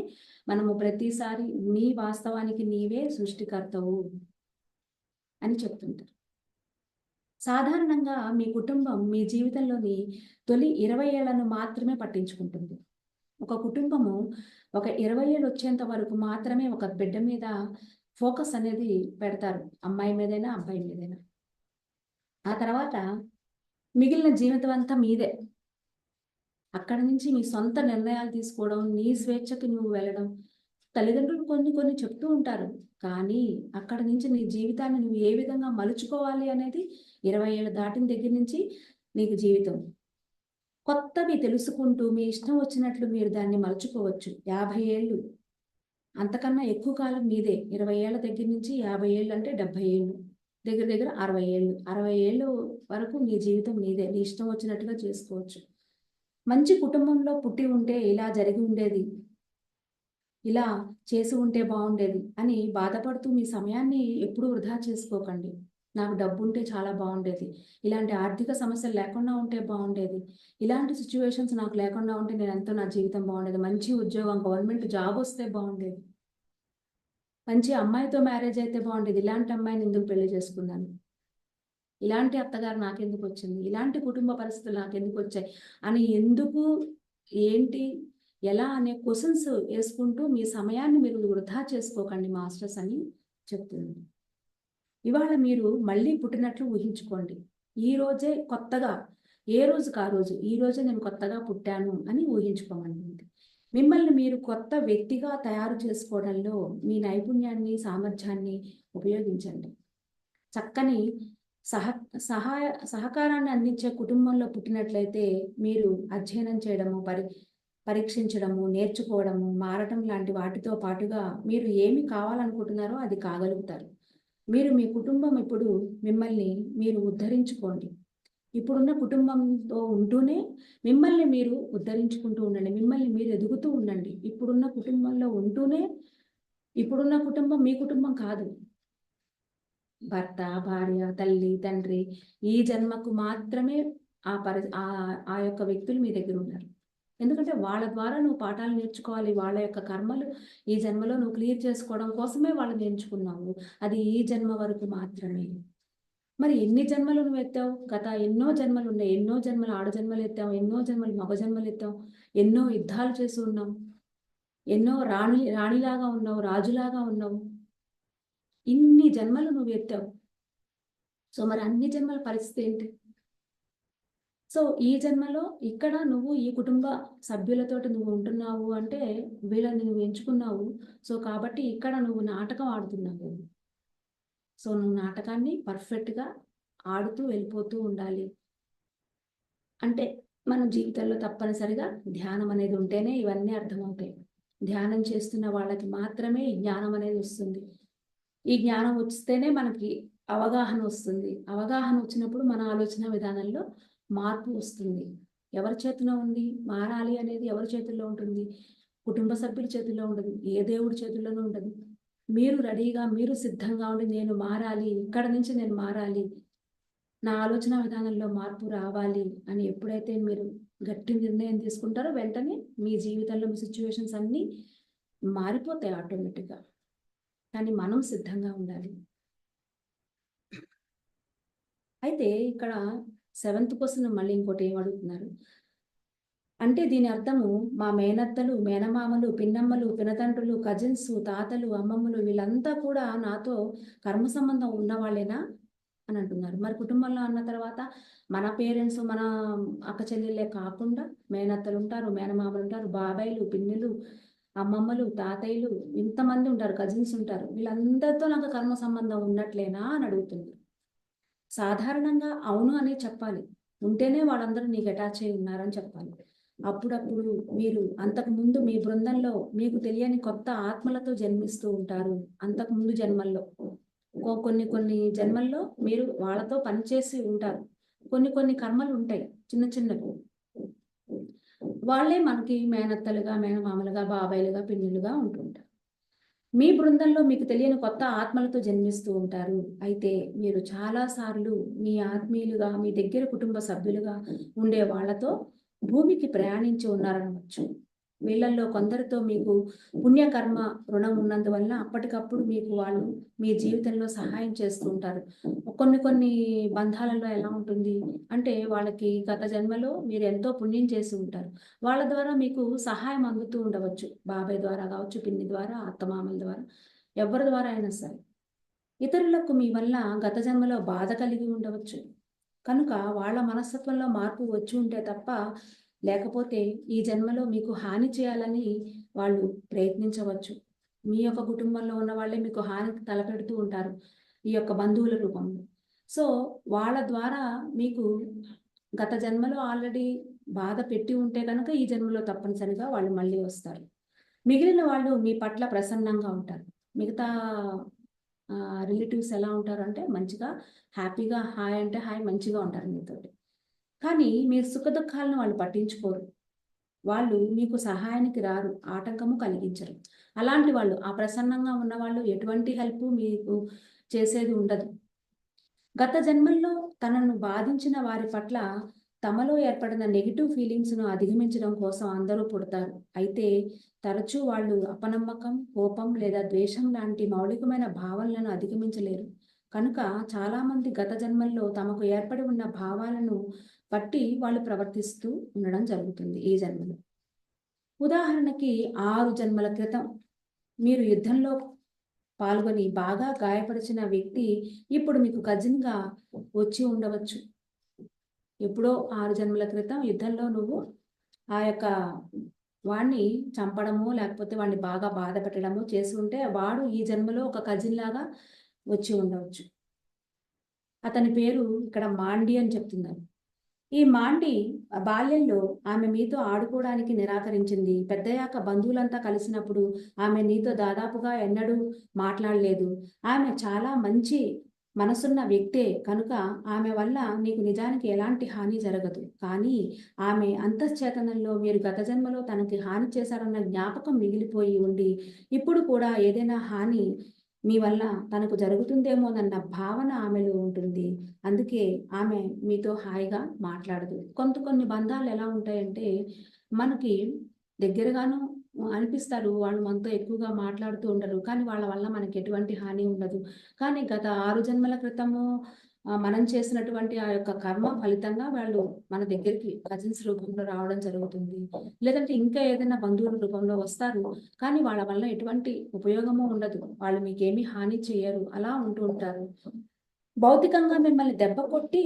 మనము ప్రతిసారి నీ వాస్తవానికి నీవే సృష్టికర్తవు అని చెప్తుంటారు. సాధారణంగా మీ కుటుంబం మీ జీవితంలోని తొలి 20 ఏళ్లను మాత్రమే పట్టించుకుంటుంది. ఒక కుటుంబము ఒక 20 ఏళ్ళు వచ్చేంత వరకు మాత్రమే ఒక బిడ్డ మీద ఫోకస్ అనేది పెడతారు, అమ్మాయి మీదైనా అబ్బాయి మీదైనా. ఆ తర్వాత మిగిలిన జీవితం అంతా మీదే. అక్కడి నుంచి మీ సొంత నిర్ణయాలు తీసుకోవడం, నీ స్వేచ్ఛకి నువ్వు వెళ్ళడం. తల్లిదండ్రులు కొన్ని కొన్ని చెప్తూ ఉంటారు, కానీ అక్కడి నుంచి నీ జీవితాన్ని నువ్వు ఏ విధంగా మలుచుకోవాలి అనేది 20 ఏళ్ళు దాటిన దగ్గర నుంచి నీకు జీవితం. కొత్తవి తెలుసుకుంటూ మీ ఇష్టం వచ్చినట్లు మీరు దాన్ని మలుచుకోవచ్చు. 50 ఏళ్ళు అంతకన్నా ఎక్కువ కాలం మీదే. 20 ఏళ్ల దగ్గర నుంచి 50 ఏళ్ళు అంటే 70 ఏళ్ళు, దగ్గర దగ్గర 60 ఏళ్ళు. 60 ఏళ్ళు వరకు నీ జీవితం నీదే, నీ ఇష్టం వచ్చినట్టుగా చేసుకోవచ్చు. మంచి కుటుంబంలో పుట్టి ఉంటే ఇలా జరిగి ఉండేది, ఇలా చేసి ఉంటే బాగుండేది అని బాధపడుతూ మీ సమయాన్ని ఎప్పుడూ వృధా చేసుకోకండి. నాకు డబ్బు ఉంటే చాలా బాగుండేది, ఇలాంటి ఆర్థిక సమస్యలు లేకుండా ఉంటే బాగుండేది, ఇలాంటి సిచ్యువేషన్స్ నాకు లేకుండా ఉంటే నేను ఎంతో నా జీవితం బాగుండేది, మంచి ఉద్యోగం, గవర్నమెంట్ జాబ్ వస్తే బాగుండేది, మంచి అమ్మాయితో మ్యారేజ్ అయితే బాగుండేది, ఇలాంటి అమ్మాయిని ఎందుకు పెళ్లి చేసుకున్నాను, ఇలాంటి అత్తగారు నాకెందుకు వచ్చింది, ఇలాంటి కుటుంబ పరిస్థితులు నాకెందుకు వచ్చాయి అని ఎందుకు, ఏంటి, ఎలా అనే క్వశ్చన్స్ వేసుకుంటూ మీ సమయాన్ని మీరు వృధా చేసుకోకండి మాస్టర్స్ అని చెప్తుంది. ఇవాళ మీరు మళ్ళీ పుట్టినట్లు ఊహించుకోండి. ఈ రోజే కొత్తగా, ఏ రోజుకి ఆ రోజు, ఈ రోజే నేను కొత్తగా పుట్టాను అని ఊహించుకోమంటుంది. మిమ్మల్ని మీరు కొత్త వ్యక్తిగా తయారు చేసుకోవడంలో మీ నైపుణ్యాన్ని, సామర్థ్యాన్ని ఉపయోగించండి. చక్కని సహ సహాయ సహకారాన్ని అందించే కుటుంబంలో పుట్టినట్లయితే మీరు అధ్యయనం చేయడము, పరీక్షించడము, నేర్చుకోవడము, మారటం లాంటి వాటితో పాటుగా మీరు ఏమి కావాలనుకుంటున్నారో అది కాగలుగుతారు. మీరు మీ కుటుంబం ఇప్పుడు మిమ్మల్ని మీరు ఉద్ధరించుకోండి. ఇప్పుడున్న కుటుంబంతో ఉంటూనే మిమ్మల్ని మీరు ఉద్ధరించుకుంటూ ఉండండి. మిమ్మల్ని మీరు ఎదుగుతూ ఉండండి. ఇప్పుడున్న కుటుంబంలో ఉంటూనే ఇప్పుడున్న కుటుంబం మీ కుటుంబం కాదు. భర్త, భార్య, తల్లి, తండ్రి ఈ జన్మకు మాత్రమే ఆ యొక్క వ్యక్తులు మీ దగ్గర ఉన్నారు. ఎందుకంటే వాళ్ళ ద్వారా నువ్వు పాఠాలు నేర్చుకోవాలి. వాళ్ళ యొక్క కర్మలు ఈ జన్మలో నువ్వు క్లియర్ చేసుకోవడం కోసమే వాళ్ళని ఎంచుకున్నావు. అది ఈ జన్మ వరకు మాత్రమే. మరి ఎన్ని జన్మలు నువ్వు ఎత్తావు? గత ఎన్నో జన్మలు ఉన్నాయి. ఎన్నో జన్మలు ఆడ జన్మలు ఎత్తావు. ఎన్నో జన్మలు మగ జన్మలు ఎత్తావు. ఎన్నో యుద్ధాలు చేసి ఉన్నావు. ఎన్నో రాణిలాగా ఉన్నావు. రాజులాగా ఉన్నావు. ఇన్ని జన్మలు నువ్వు ఎత్తావు. సో మరి అన్ని జన్మల పరిస్థితి ఏంటి? సో ఈ జన్మలో ఇక్కడ నువ్వు ఈ కుటుంబ సభ్యులతోటి నువ్వు ఉంటున్నావు అంటే వీళ్ళని నువ్వు ఎంచుకున్నావు. సో కాబట్టి ఇక్కడ నువ్వు నాటకం ఆడుతున్నావు. సో నువ్వు నాటకాన్ని పర్ఫెక్ట్‌గా ఆడుతూ వెళ్ళిపోతూ ఉండాలి. అంటే మన జీవితంలో తప్పనిసరిగా ధ్యానం అనేది ఉంటేనే ఇవన్నీ అర్థమవుతాయి. ధ్యానం చేస్తున్న వాళ్ళకి మాత్రమే ఈ జ్ఞానం అనేది వస్తుంది. ఈ జ్ఞానం వస్తేనే మనకి అవగాహన వస్తుంది. అవగాహన వచ్చినప్పుడు మన ఆలోచన విధానంలో మార్పు వస్తుంది. ఎవరి చేతిలో ఉంది? మారాలి అనేది ఎవరి చేతుల్లో ఉంటుంది? కుటుంబ సభ్యుల చేతుల్లో ఉండదు. ఏ దేవుడి చేతుల్లోనూ ఉండదు. మీరు రెడీగా, మీరు సిద్ధంగా ఉండి నేను మారాలి, ఇక్కడి నుంచి నేను మారాలి, నా ఆలోచన విధానంలో మార్పు రావాలి అని ఎప్పుడైతే మీరు గట్టి నిర్ణయం తీసుకుంటారో వెంటనే మీ జీవితంలో మీ సిచ్యువేషన్స్ అన్నీ మారిపోతాయి ఆటోమేటిక్‌గా. కానీ మనం సిద్ధంగా ఉండాలి. అయితే ఇక్కడ సెవెంత్ క్వెషన్ మళ్ళీ ఇంకోటి ఏమడుగుతున్నారు అంటే దీని అర్థము మా మేనత్తలు, మేనమామలు, పిన్నమ్మలు, పినతండ్రులు, కజిన్స్, తాతలు, అమ్మమ్మలు వీళ్ళంతా కూడా నాతో కర్మ సంబంధం ఉన్నవాళ్ళేనా అని అంటున్నారు. మరి కుటుంబంలో అన్న తర్వాత మన పేరెంట్స్, మన అక్క చెల్లెళ్ళే కాకుండా మేనత్తలు ఉంటారు, మేనమామలు ఉంటారు, బాబాయిలు, పిన్నులు, అమ్మమ్మలు, తాతయ్యలు ఇంతమంది ఉంటారు, కజిన్స్ ఉంటారు. వీళ్ళందరితో నాకు కర్మ సంబంధం ఉన్నట్లేనా అని అడుగుతున్నారు. సాధారణంగా అవును అనే చెప్పాలి. ఉంటేనే వాళ్ళందరూ నీకు అటాచ్ అయి ఉన్నారని చెప్పాలి. అప్పుడప్పుడు మీరు అంతకుముందు మీ బృందంలో మీకు తెలియని కొత్త ఆత్మలతో జన్మిస్తూ ఉంటారు. అంతకుముందు జన్మల్లో. కొన్ని జన్మల్లో మీరు వాళ్ళతో పనిచేసి ఉంటారు. కొన్ని కర్మలు ఉంటాయి చిన్న చిన్నవి. వాళ్ళే మనకి మేనత్తలుగా, మేనమామలుగా, బాబాయిలుగా, పిన్నులుగా ఉంటుంటారు. మీ బృందంలో మీకు తెలియని కొత్త ఆత్మలతో జన్మిస్తూ ఉంటారు. అయితే మీరు చాలా సార్లు మీ ఆత్మీయులుగా, మీ దగ్గర కుటుంబ సభ్యులుగా ఉండే వాళ్ళతో భూమికి ప్రయాణించి ఉన్నారనవచ్చు. వీళ్ళల్లో కొందరితో మీకు పుణ్యకర్మ రుణం ఉన్నందువల్ల అప్పటికప్పుడు మీకు వాళ్ళు మీ జీవితంలో సహాయం చేస్తూ ఉంటారు. కొన్ని బంధాలలో ఎలా ఉంటుంది అంటే వాళ్ళకి గత జన్మలో మీరు ఎంతో పుణ్యం చేసి ఉంటారు. వాళ్ళ ద్వారా మీకు సహాయం అందుతూ ఉండవచ్చు. బాబాయ్ ద్వారా కావచ్చు, పిన్ని ద్వారా, అత్తమామల ద్వారా, ఎవరి ద్వారా అయినా సరే. ఇతరులకు మీ వల్ల గత జన్మలో బాధ కలిగి ఉండవచ్చు. కనుక వాళ్ళ మనస్తత్వంలో మార్పు వచ్చి ఉంటే తప్ప లేకపోతే ఈ జన్మలో మీకు హాని చేయాలని వాళ్ళు ప్రయత్నించవచ్చు. మీ యొక్క కుటుంబంలో ఉన్న వాళ్ళే మీకు హానికి తలపెడుతూ ఉంటారు ఈ యొక్క బంధువుల రూపంలో. సో వాళ్ళ ద్వారా మీకు గత జన్మలో ఆల్రెడీ బాధ పెట్టి ఉంటే కనుక ఈ జన్మలో తప్పనిసరిగా వాళ్ళు మళ్ళీ వస్తారు. మిగిలిన వాళ్ళు మీ పట్ల ప్రసన్నంగా ఉంటారు. మిగతా రిలేటివ్స్ ఎలా ఉంటారు అంటే మంచిగా హ్యాపీగా హాయ్ అంటే హాయ్ మంచిగా ఉంటారు మీతోటి. కానీ మీ సుఖదుఖాలను వాళ్ళు పట్టించుకోరు. వాళ్ళు మీకు సహాయానికి రారు, ఆటంకము కలిగించరు. అలాంటి వాళ్ళు ఆ ప్రసన్నంగా ఉన్నవాళ్ళు ఎటువంటి హెల్ప్ మీకు చేసేది ఉండదు. గత జన్మల్లో తనను బాధించిన వారి పట్ల తమలో ఏర్పడిన నెగెటివ్ ఫీలింగ్స్‌ను అధిగమించడం కోసం అందరూ పుడతారు. అయితే తరచూ వాళ్ళు అపనమ్మకం, కోపం లేదా ద్వేషం లాంటి మౌలికమైన భావనలను అధిగమించలేరు. కనుక చాలామంది గత జన్మల్లో తమకు ఏర్పడి ఉన్న భావాలను బట్టి వాళ్ళు ప్రవర్తిస్తూ ఉండడం జరుగుతుంది ఈ జన్మలో. ఉదాహరణకి 6 జన్మల క్రితం మీరు యుద్ధంలో పాల్గొని బాగా గాయపరిచిన వ్యక్తి ఇప్పుడు మీకు కజిన్‌గా వచ్చి ఉండవచ్చు. ఎప్పుడో 6 జన్మల క్రితం యుద్ధంలో నువ్వు ఆ యొక్క వాడిని చంపడమో, లేకపోతే వాడిని బాగా బాధ పెట్టడమో చేసి ఉంటే వాడు ఈ జన్మలో ఒక కజిన్ లాగా వచ్చి ఉండవచ్చు. అతని పేరు ఇక్కడ మాండి అని చెప్తున్నారు. ఈ మాండి బాల్యంలో ఆమె మీతో ఆడుకోవడానికి నిరాకరించింది. పెద్దయ్యాక బంధువులంతా కలిసినప్పుడు ఆమె నీతో దాదాపుగా ఎన్నడూ మాట్లాడలేదు. ఆమె చాలా మంచి మనసున్న వ్యక్తే కనుక ఆమె వల్ల నీకు నిజానికి ఎలాంటి హాని జరగదు. కానీ ఆమె అంతశ్చేతనంలో మీరు గత జన్మలో తనకి హాని చేశారన్న జ్ఞాపకం మిగిలిపోయి ఉండి ఇప్పుడు కూడా ఏదైనా హాని మీ వల్ల తనకు జరుగుతుందేమోనన్న భావన ఆమెలో ఉంటుంది. అందుకే ఆమె మీతో హాయిగా మాట్లాడదు. కొన్ని బంధాలు ఎలా ఉంటాయంటే మనకి దగ్గరగాను అనిపిస్తారు. వాళ్ళు మనతో ఎక్కువగా మాట్లాడుతూ ఉండరు. కానీ వాళ్ళ వల్ల మనకి ఎటువంటి హాని ఉండదు. కానీ గత 6 జన్మల క్రితము మనం చేసినటువంటి ఆ యొక్క కర్మ ఫలితంగా వాళ్ళు మన దగ్గరికి కజిన్స్ రూపంలో రావడం జరుగుతుంది. లేదంటే ఇంకా ఏదైనా బంధువుల రూపంలో వస్తారు. కానీ వాళ్ళ వల్ల ఎటువంటి ఉపయోగము ఉండదు. వాళ్ళు మీకేమీ హాని చేయరు. అలా ఉంటూ ఉంటారు. భౌతికంగా మిమ్మల్ని దెబ్బ కొట్టి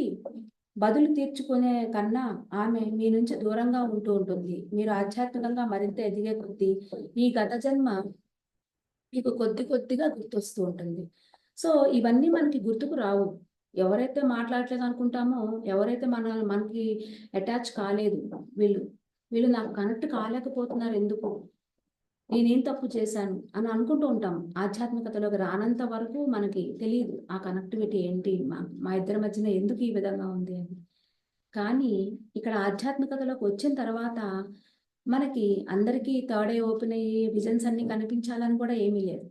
బదులు తీర్చుకునే కన్నా ఆమె మీ నుంచి దూరంగా ఉంటూ ఉంటుంది. మీరు ఆధ్యాత్మికంగా మరింత ఎదిగే కొద్దీ ఈ గత జన్మ మీకు కొద్దిగా గుర్తొస్తూ ఉంటుంది. సో ఇవన్నీ మనకి గుర్తుకు రావు. ఎవరైతే మాట్లాడట్లేదు అనుకుంటామో, ఎవరైతే మనకి అటాచ్ కాలేదు, వీళ్ళు నాకు కనెక్ట్ కాలేకపోతున్నారు ఎందుకు? నేనేం తప్పు చేశాను అని అనుకుంటూ ఉంటాం. ఆధ్యాత్మికతలోకి రానంత వరకు మనకి తెలీదు ఆ కనెక్టివిటీ ఏంటి? మా ఇద్దరి మధ్యన ఎందుకు ఈ విధంగా ఉంది అని. కానీ ఇక్కడ ఆధ్యాత్మికతలోకి వచ్చిన తర్వాత మనకి అందరికీ థర్డ్ ఐ ఓపెన్ అయ్యి విజన్స్ అన్నీ కనిపించాలని కూడా ఏమీ లేదు.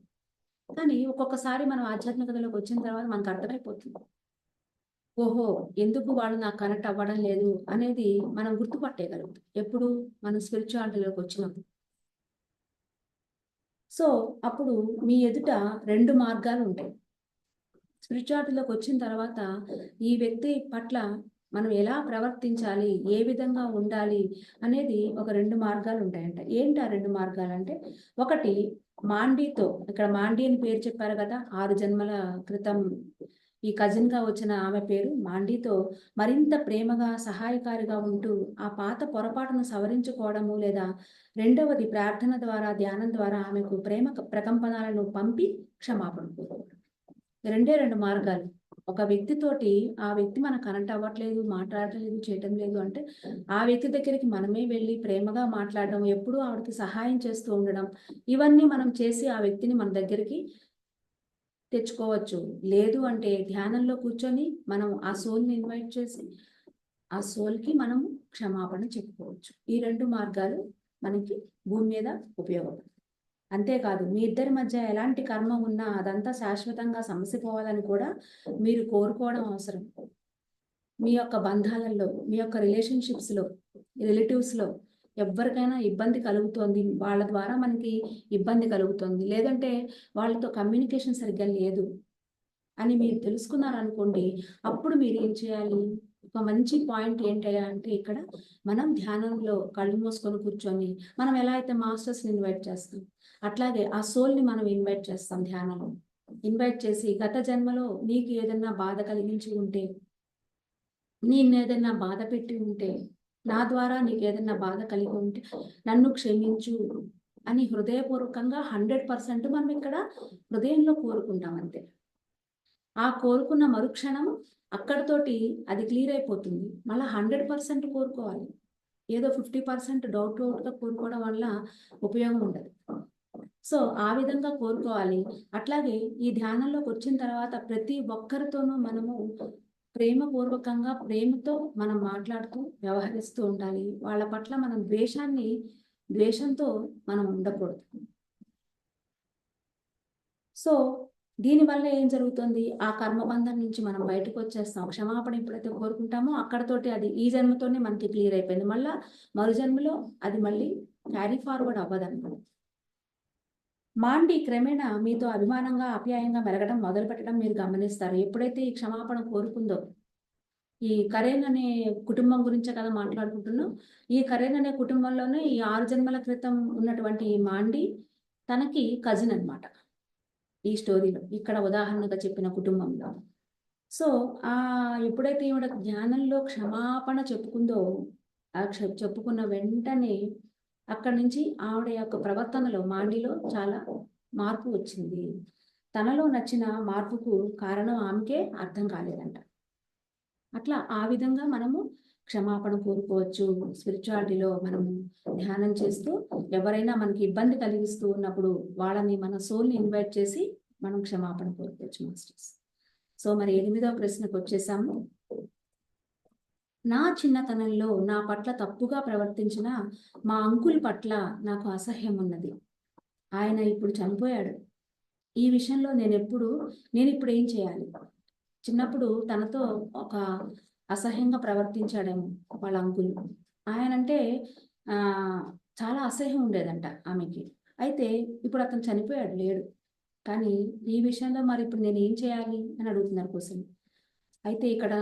కానీ ఒక్కొక్కసారి మనం ఆధ్యాత్మికతలోకి వచ్చిన తర్వాత మనకు అర్థమైపోతుంది. ఓహో! ఎందుకు వాళ్ళు నాకు కనెక్ట్ అవ్వడం లేదు అనేది మనం గుర్తుపట్టేయగలుగుతాం. ఎప్పుడు? మనం స్పిరిచువాలిటీలోకి వచ్చినప్పుడు. సో, అప్పుడు మీ ఎదుట 2 మార్గాలుంటాయి. స్పిరిచువాలిటీలోకి వచ్చిన తర్వాత ఈ వ్యక్తి పట్ల మనం ఎలా ప్రవర్తించాలి? ఏ విధంగా ఉండాలి? అనేది ఒక 2 మార్గాలుంటాయంట. ఏంటి ఆ 2 మార్గాలంటే, ఒకటి మాండీతో, ఇక్కడ మాండీ అని పేరు చెప్పారు కదా! 6 జన్మల క్రితం ఈ కజిన్‌గా వచ్చిన ఆమె పేరు మాండీతో మరింత ప్రేమగా, సహాయకారిగా ఉంటూ ఆ పాత పొరపాటును సవరించుకోవడము, లేదా రెండవది ప్రార్థన ద్వారా, ధ్యానం ద్వారా ఆమెకు ప్రేమ ప్రకంపనలను పంపి క్షమాపణ కోరుకోవడం. 2 మార్గాలు. ఒక వ్యక్తితోటి ఆ వ్యక్తి మనకు కనెక్ట్ అవ్వట్లేదు, మాట్లాడట్లేదు, చేయటం లేదు అంటే ఆ వ్యక్తి దగ్గరికి మనమే వెళ్ళి ప్రేమగా మాట్లాడడం, ఎప్పుడూ ఆవిడకి సహాయం చేస్తూ ఉండడం, ఇవన్నీ మనం చేసి ఆ వ్యక్తిని మన దగ్గరికి తెచ్చుకోవచ్చు. లేదు అంటే ధ్యానంలో కూర్చొని మనం ఆ సోల్‌ని ఇన్వైట్ చేసి ఆ సోల్‌కి మనము క్షమాపణ చెప్పుకోవచ్చు. ఈ 2 మార్గాలు మనకి భూమి మీద ఉపయోగపడతాయి. అంతేకాదు మీ ఇద్దరి మధ్య ఎలాంటి కర్మ ఉన్నా అదంతా శాశ్వతంగా సమసిపోవాలని కూడా మీరు కోరుకోవడం అవసరం. మీ యొక్క బంధాలలో, మీ యొక్క రిలేషన్‌షిప్స్‌లో, రిలేటివ్స్‌లో ఎవ్వరికైనా ఇబ్బంది కలుగుతోంది. వాళ్ళ ద్వారా మనకి ఇబ్బంది కలుగుతోంది. లేదంటే వాళ్ళతో కమ్యూనికేషన్ సరిగ్గా లేదు అని మీరు తెలుసుకున్నారనుకోండి, అప్పుడు మీరేం చేయాలి? ఒక మంచి పాయింట్ ఏంటయ్యా అంటే ఇక్కడ మనం ధ్యానంలో కళ్ళు మూసుకొని కూర్చొని, మనం ఎలా అయితే మాస్టర్స్‌ని ఇన్వైట్ చేస్తాం, అట్లాగే ఆ సోల్‌ని మనం ఇన్వైట్ చేస్తాం ధ్యానంలో. ఇన్వైట్ చేసి గత జన్మలో నీకు ఏదన్నా బాధ కలిగించి ఉంటే, నిన్నేదన్నా బాధ పెట్టి ఉంటే, నా ద్వారా నీకేదన్నా బాధ కలిగి ఉంటే నన్ను క్షమించు అని హృదయపూర్వకంగా 100% మనం ఇక్కడ హృదయంలో కోరుకుంటాం అంతే. ఆ కోరుకున్న మరుక్షణం అక్కడితోటి అది క్లియర్ అయిపోతుంది. మళ్ళా 100% కోరుకోవాలి. ఏదో 50% డౌట్‌గా కోరుకోవడం వల్ల ఉపయోగం ఉండదు. సో, ఆ విధంగా కోరుకోవాలి. అట్లాగే ఈ ధ్యానంలోకి వచ్చిన తర్వాత ప్రతి ఒక్కరితోనూ మనము ప్రేమపూర్వకంగా, ప్రేమతో మనం మాట్లాడుతూ, వ్యవహరిస్తూ ఉండాలి. వాళ్ళ పట్ల మనం ద్వేషంతో మనం ఉండకూడదు. సో, దీనివల్ల ఏం జరుగుతుంది? ఆ కర్మబంధం నుంచి మనం బయటకొచ్చేస్తాం. క్షమాపణ ఎప్పుడైతే కోరుకుంటామో అక్కడితోటి అది ఈ జన్మతోనే మనకి క్లియర్ అయిపోయింది. మరు జన్మలో అది మళ్ళీ క్యారీ ఫార్వర్డ్ అవ్వదన్నమాట. మాండి క్రమేణా మీతో అభిమానంగా, ఆప్యాయంగా మెలగడం మొదలుపెట్టడం మీరు గమనిస్తారు. ఎప్పుడైతే ఈ క్షమాపణ కోరుకుందో, ఈ కరేన్ అనే కుటుంబం గురించే కదా మాట్లాడుకుంటున్నాం. ఈ కరేన్ అనే కుటుంబంలోనే ఈ 6 జన్మల క్రితం ఉన్నటువంటి ఈ మాండి తనకి కజిన్ అన్నమాట. ఈ స్టోరీలో ఇక్కడ ఉదాహరణగా చెప్పిన కుటుంబంలో. సో, ఎప్పుడైతే ఈవిడ ధ్యానంలో క్షమాపణ చెప్పుకుందో, చెప్పుకున్న వెంటనే అక్కడి నుంచి ఆవిడ యొక్క ప్రవర్తనలో, మాండిలో చాలా మార్పు వచ్చింది. తనలో నచ్చిన మార్పుకు కారణం ఆమెకే అర్థం కాలేదంట. అట్లా ఆ విధంగా మనము క్షమాపణ కోరుకోవచ్చు. స్పిరిచువాలిటీలో మనము ధ్యానం చేస్తూ ఎవరైనా మనకి ఇబ్బంది కలిగిస్తూ ఉన్నప్పుడు వాళ్ళని మన సోల్ని ఇన్వైట్ చేసి మనం క్షమాపణ కోరుకోవచ్చు మాస్టర్స్. సో మరి 8వ ప్రశ్నకు వచ్చేసాము. నా చిన్నతనంలో నా పట్ల తప్పుగా ప్రవర్తించిన మా అంకుల్ పట్ల నాకు అసహ్యం ఉన్నది. ఆయన ఇప్పుడు చనిపోయాడు. ఈ విషయంలో నేను ఇప్పుడు ఏం చేయాలి? చిన్నప్పుడు తనతో ఒక అసహ్యంగా ప్రవర్తించాడేమో వాళ్ళ అంకుల్. ఆయనంటే ఆ, చాలా అసహ్యం ఉండేదంట ఆమెకి. అయితే ఇప్పుడు అతను చనిపోయాడు, లేడు. కానీ ఈ విషయంలో మరి ఇప్పుడు నేను ఏం చేయాలి అని అడుగుతున్నారు క్వశ్చన్. అయితే ఇక్కడ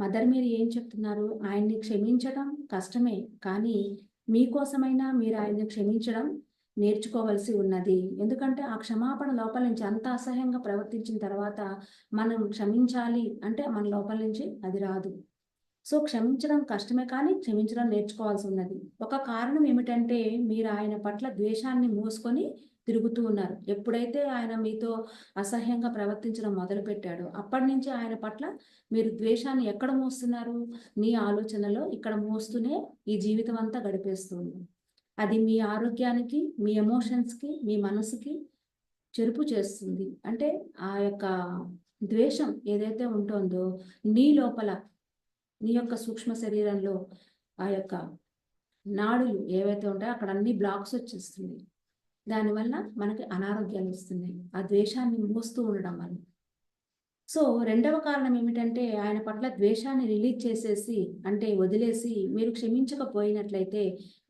మదర్ మీరు ఏం చెప్తున్నారు? ఆయన్ని క్షమించడం కష్టమే, కానీ మీకోసమైనా మీరు ఆయన్ని క్షమించడం నేర్చుకోవాల్సి ఉన్నది. ఎందుకంటే ఆ క్షమాపణ లోపల నుంచి అంత అసహ్యంగా ప్రవర్తించిన తర్వాత మనం క్షమించాలి అంటే మన లోపల నుంచి అది రాదు. సో క్షమించడం కష్టమే, కానీ క్షమించడం నేర్చుకోవాల్సి ఉన్నది. ఒక కారణం ఏమిటంటే మీరు ఆయన పట్ల ద్వేషాన్ని మోసుకొని తిరుగుతూ ఉన్నారు. ఎప్పుడైతే ఆయన మీతో అసహ్యంగా ప్రవర్తించడం మొదలుపెట్టాడో అప్పటి నుంచి ఆయన పట్ల మీరు ద్వేషాన్ని ఎక్కడ మోస్తున్నారు? మీ ఆలోచనలో ఇక్కడ మోస్తూనే ఈ జీవితం అంతా గడిపేస్తుంది. అది మీ ఆరోగ్యానికి, మీ ఎమోషన్స్కి, మీ మనసుకి చెరుపు చేస్తుంది. అంటే ఆ యొక్క ద్వేషం ఏదైతే ఉంటుందో నీ లోపల, నీ యొక్క సూక్ష్మ శరీరంలో ఆ యొక్క నాడులు ఏవైతే ఉంటాయో అక్కడ అన్ని బ్లాక్స్ వచ్చేస్తుంది. దానివల్ల మనకి అనారోగ్యాలు వస్తున్నాయి, ఆ ద్వేషాన్ని మోస్తూ ఉండడం వల్ల. సో రెండవ కారణం ఏమిటంటే ఆయన పట్ల ద్వేషాన్ని రిలీజ్ చేసేసి, అంటే వదిలేసి మీరు క్షమించకపోయినట్లయితే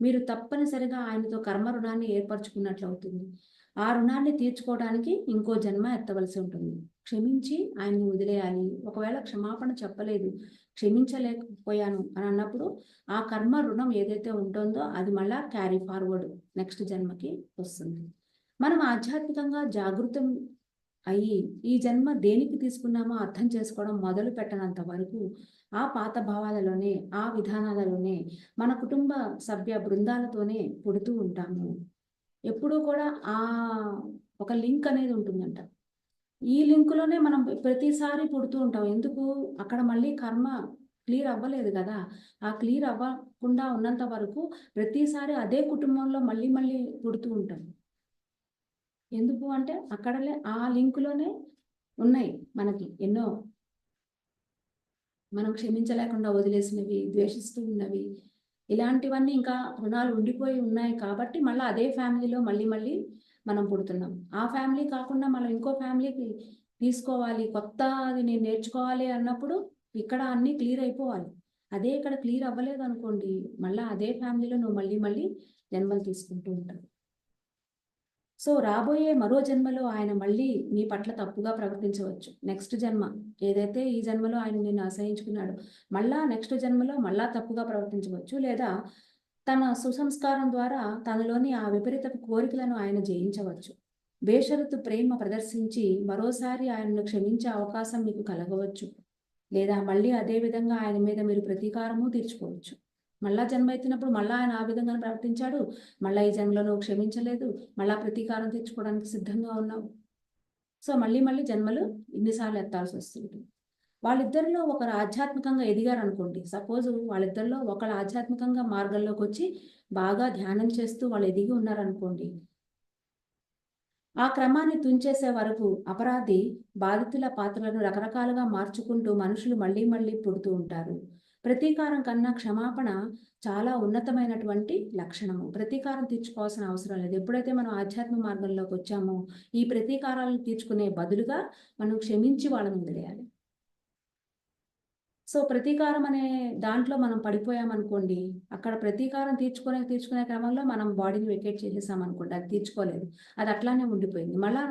మీరు తప్పనిసరిగా ఆయనతో కర్మ రుణాన్ని ఏర్పరచుకున్నట్లు అవుతుంది. ఆ రుణాన్ని తీర్చుకోవడానికి ఇంకో జన్మ ఎత్తవలసి ఉంటుంది. క్షమించి ఆయన్ని వదిలేయాలి. ఒకవేళ క్షమాపణ చెప్పలేదు, క్షమించలేకపోయాను అని అన్నప్పుడు ఆ కర్మ రుణం ఏదైతే ఉంటుందో అది మళ్ళా క్యారీ ఫార్వర్డ్ నెక్స్ట్ జన్మకి వస్తుంది. మనం ఆధ్యాత్మికంగా జాగృతం అయ్యి ఈ జన్మ దేనికి తీసుకున్నామో అర్థం చేసుకోవడం మొదలు పెట్టనంత వరకు ఆ పాత భావాలలోనే, ఆ విధానాలలోనే, మన కుటుంబ సభ్య బృందాలతోనే పుడుతూ ఉంటాము. ఎప్పుడూ కూడా ఆ ఒక లింక్ అనేది ఉంటుందంట. ఈ లింకులోనే మనం ప్రతిసారి పుడుతూ ఉంటాం. ఎందుకు? అక్కడ మళ్ళీ కర్మ క్లియర్ అవ్వలేదు కదా! ఆ క్లియర్ అవ్వకుండా ఉన్నంత వరకు ప్రతిసారి అదే కుటుంబంలో మళ్ళీ మళ్ళీ పుడుతూ ఉంటాం. ఎందుకు అంటే అక్కడలే ఆ లింకులోనే ఉన్నాయి మనకి ఎన్నో మనం క్షమించలేకుండా వదిలేసినవి, ద్వేషిస్తూ ఉన్నవి, ఇలాంటివన్నీ ఇంకా రుణాలు ఉండిపోయి ఉన్నాయి కాబట్టి మళ్ళీ అదే ఫ్యామిలీలో మళ్ళీ మళ్ళీ మనం పుడుతున్నాం. ఆ ఫ్యామిలీ కాకుండా మనం ఇంకో ఫ్యామిలీకి తీసుకోవాలి, కొత్త అది నేను నేర్చుకోవాలి అన్నప్పుడు ఇక్కడ అన్నీ క్లియర్ అయిపోవాలి. అదే ఇక్కడ క్లియర్ అవ్వలేదు అనుకోండి, మళ్ళీ అదే ఫ్యామిలీలో నువ్వు మళ్ళీ మళ్ళీ జన్మలు తీసుకుంటూ ఉంటావు. సో రాబోయే మరో జన్మలో ఆయన మళ్ళీ నీ పట్ల తప్పుగా ప్రవర్తించవచ్చు. నెక్స్ట్ జన్మ ఏదైతే ఈ జన్మలో ఆయన నిన్ను అసహించుకున్నాడో మళ్ళా నెక్స్ట్ జన్మలో మళ్ళా తప్పుగా ప్రవర్తించవచ్చు. లేదా తన సుసంస్కారం ద్వారా తనలోని ఆ విపరీత కోరికలను ఆయన జయించవచ్చు. బేషరతు ప్రేమ ప్రదర్శించి మరోసారి ఆయనను క్షమించే అవకాశం మీకు కలగవచ్చు. లేదా మళ్ళీ అదే విధంగా ఆయన మీద మీరు ప్రతీకారము తీర్చుకోవచ్చు. మళ్ళా జన్మ ఎత్తినప్పుడు మళ్ళా ఆయన ఆ విధంగా ప్రవర్తించాడు, మళ్ళా ఈ జన్మలో నువ్వు క్షమించలేదు, మళ్ళా ప్రతీకారం తీర్చుకోవడానికి సిద్ధంగా ఉన్నావు. సో మళ్ళీ మళ్ళీ జన్మలు ఇన్నిసార్లు ఎత్తాల్సి వస్తుంది. వాళ్ళిద్దరిలో ఒకరు ఆధ్యాత్మికంగా ఎదిగారు అనుకోండి. సపోజ్ వాళ్ళిద్దరిలో ఒకరు ఆధ్యాత్మికంగా మార్గంలోకి వచ్చి బాగా ధ్యానం చేస్తూ వాళ్ళు ఎదిగి ఉన్నారనుకోండి. ఆ క్రమాన్ని తుంచేసే వరకు అపరాధి బాధితుల పాత్రలను రకరకాలుగా మార్చుకుంటూ మనుషులు మళ్ళీ మళ్ళీ పుడుతూ ఉంటారు. ప్రతీకారం కన్నా క్షమాపణ చాలా ఉన్నతమైనటువంటి లక్షణము. ప్రతీకారం తీర్చుకోవాల్సిన అవసరం లేదు. ఎప్పుడైతే మనం ఆధ్యాత్మిక మార్గంలోకి వచ్చామో ఈ ప్రతీకారాలను తీర్చుకునే బదులుగా మనం క్షమించి వాళ్ళని వదిలేయాలి. సో ప్రతీకారం అనే దాంట్లో మనం పడిపోయామనుకోండి, అక్కడ ప్రతీకారం తీర్చుకునే క్రమంలో మనం బాడీని వెకేట్ చేసేసామనుకోండి, అది తీర్చుకోలేదు, అది అట్లానే ఉండిపోయింది. మళ్ళా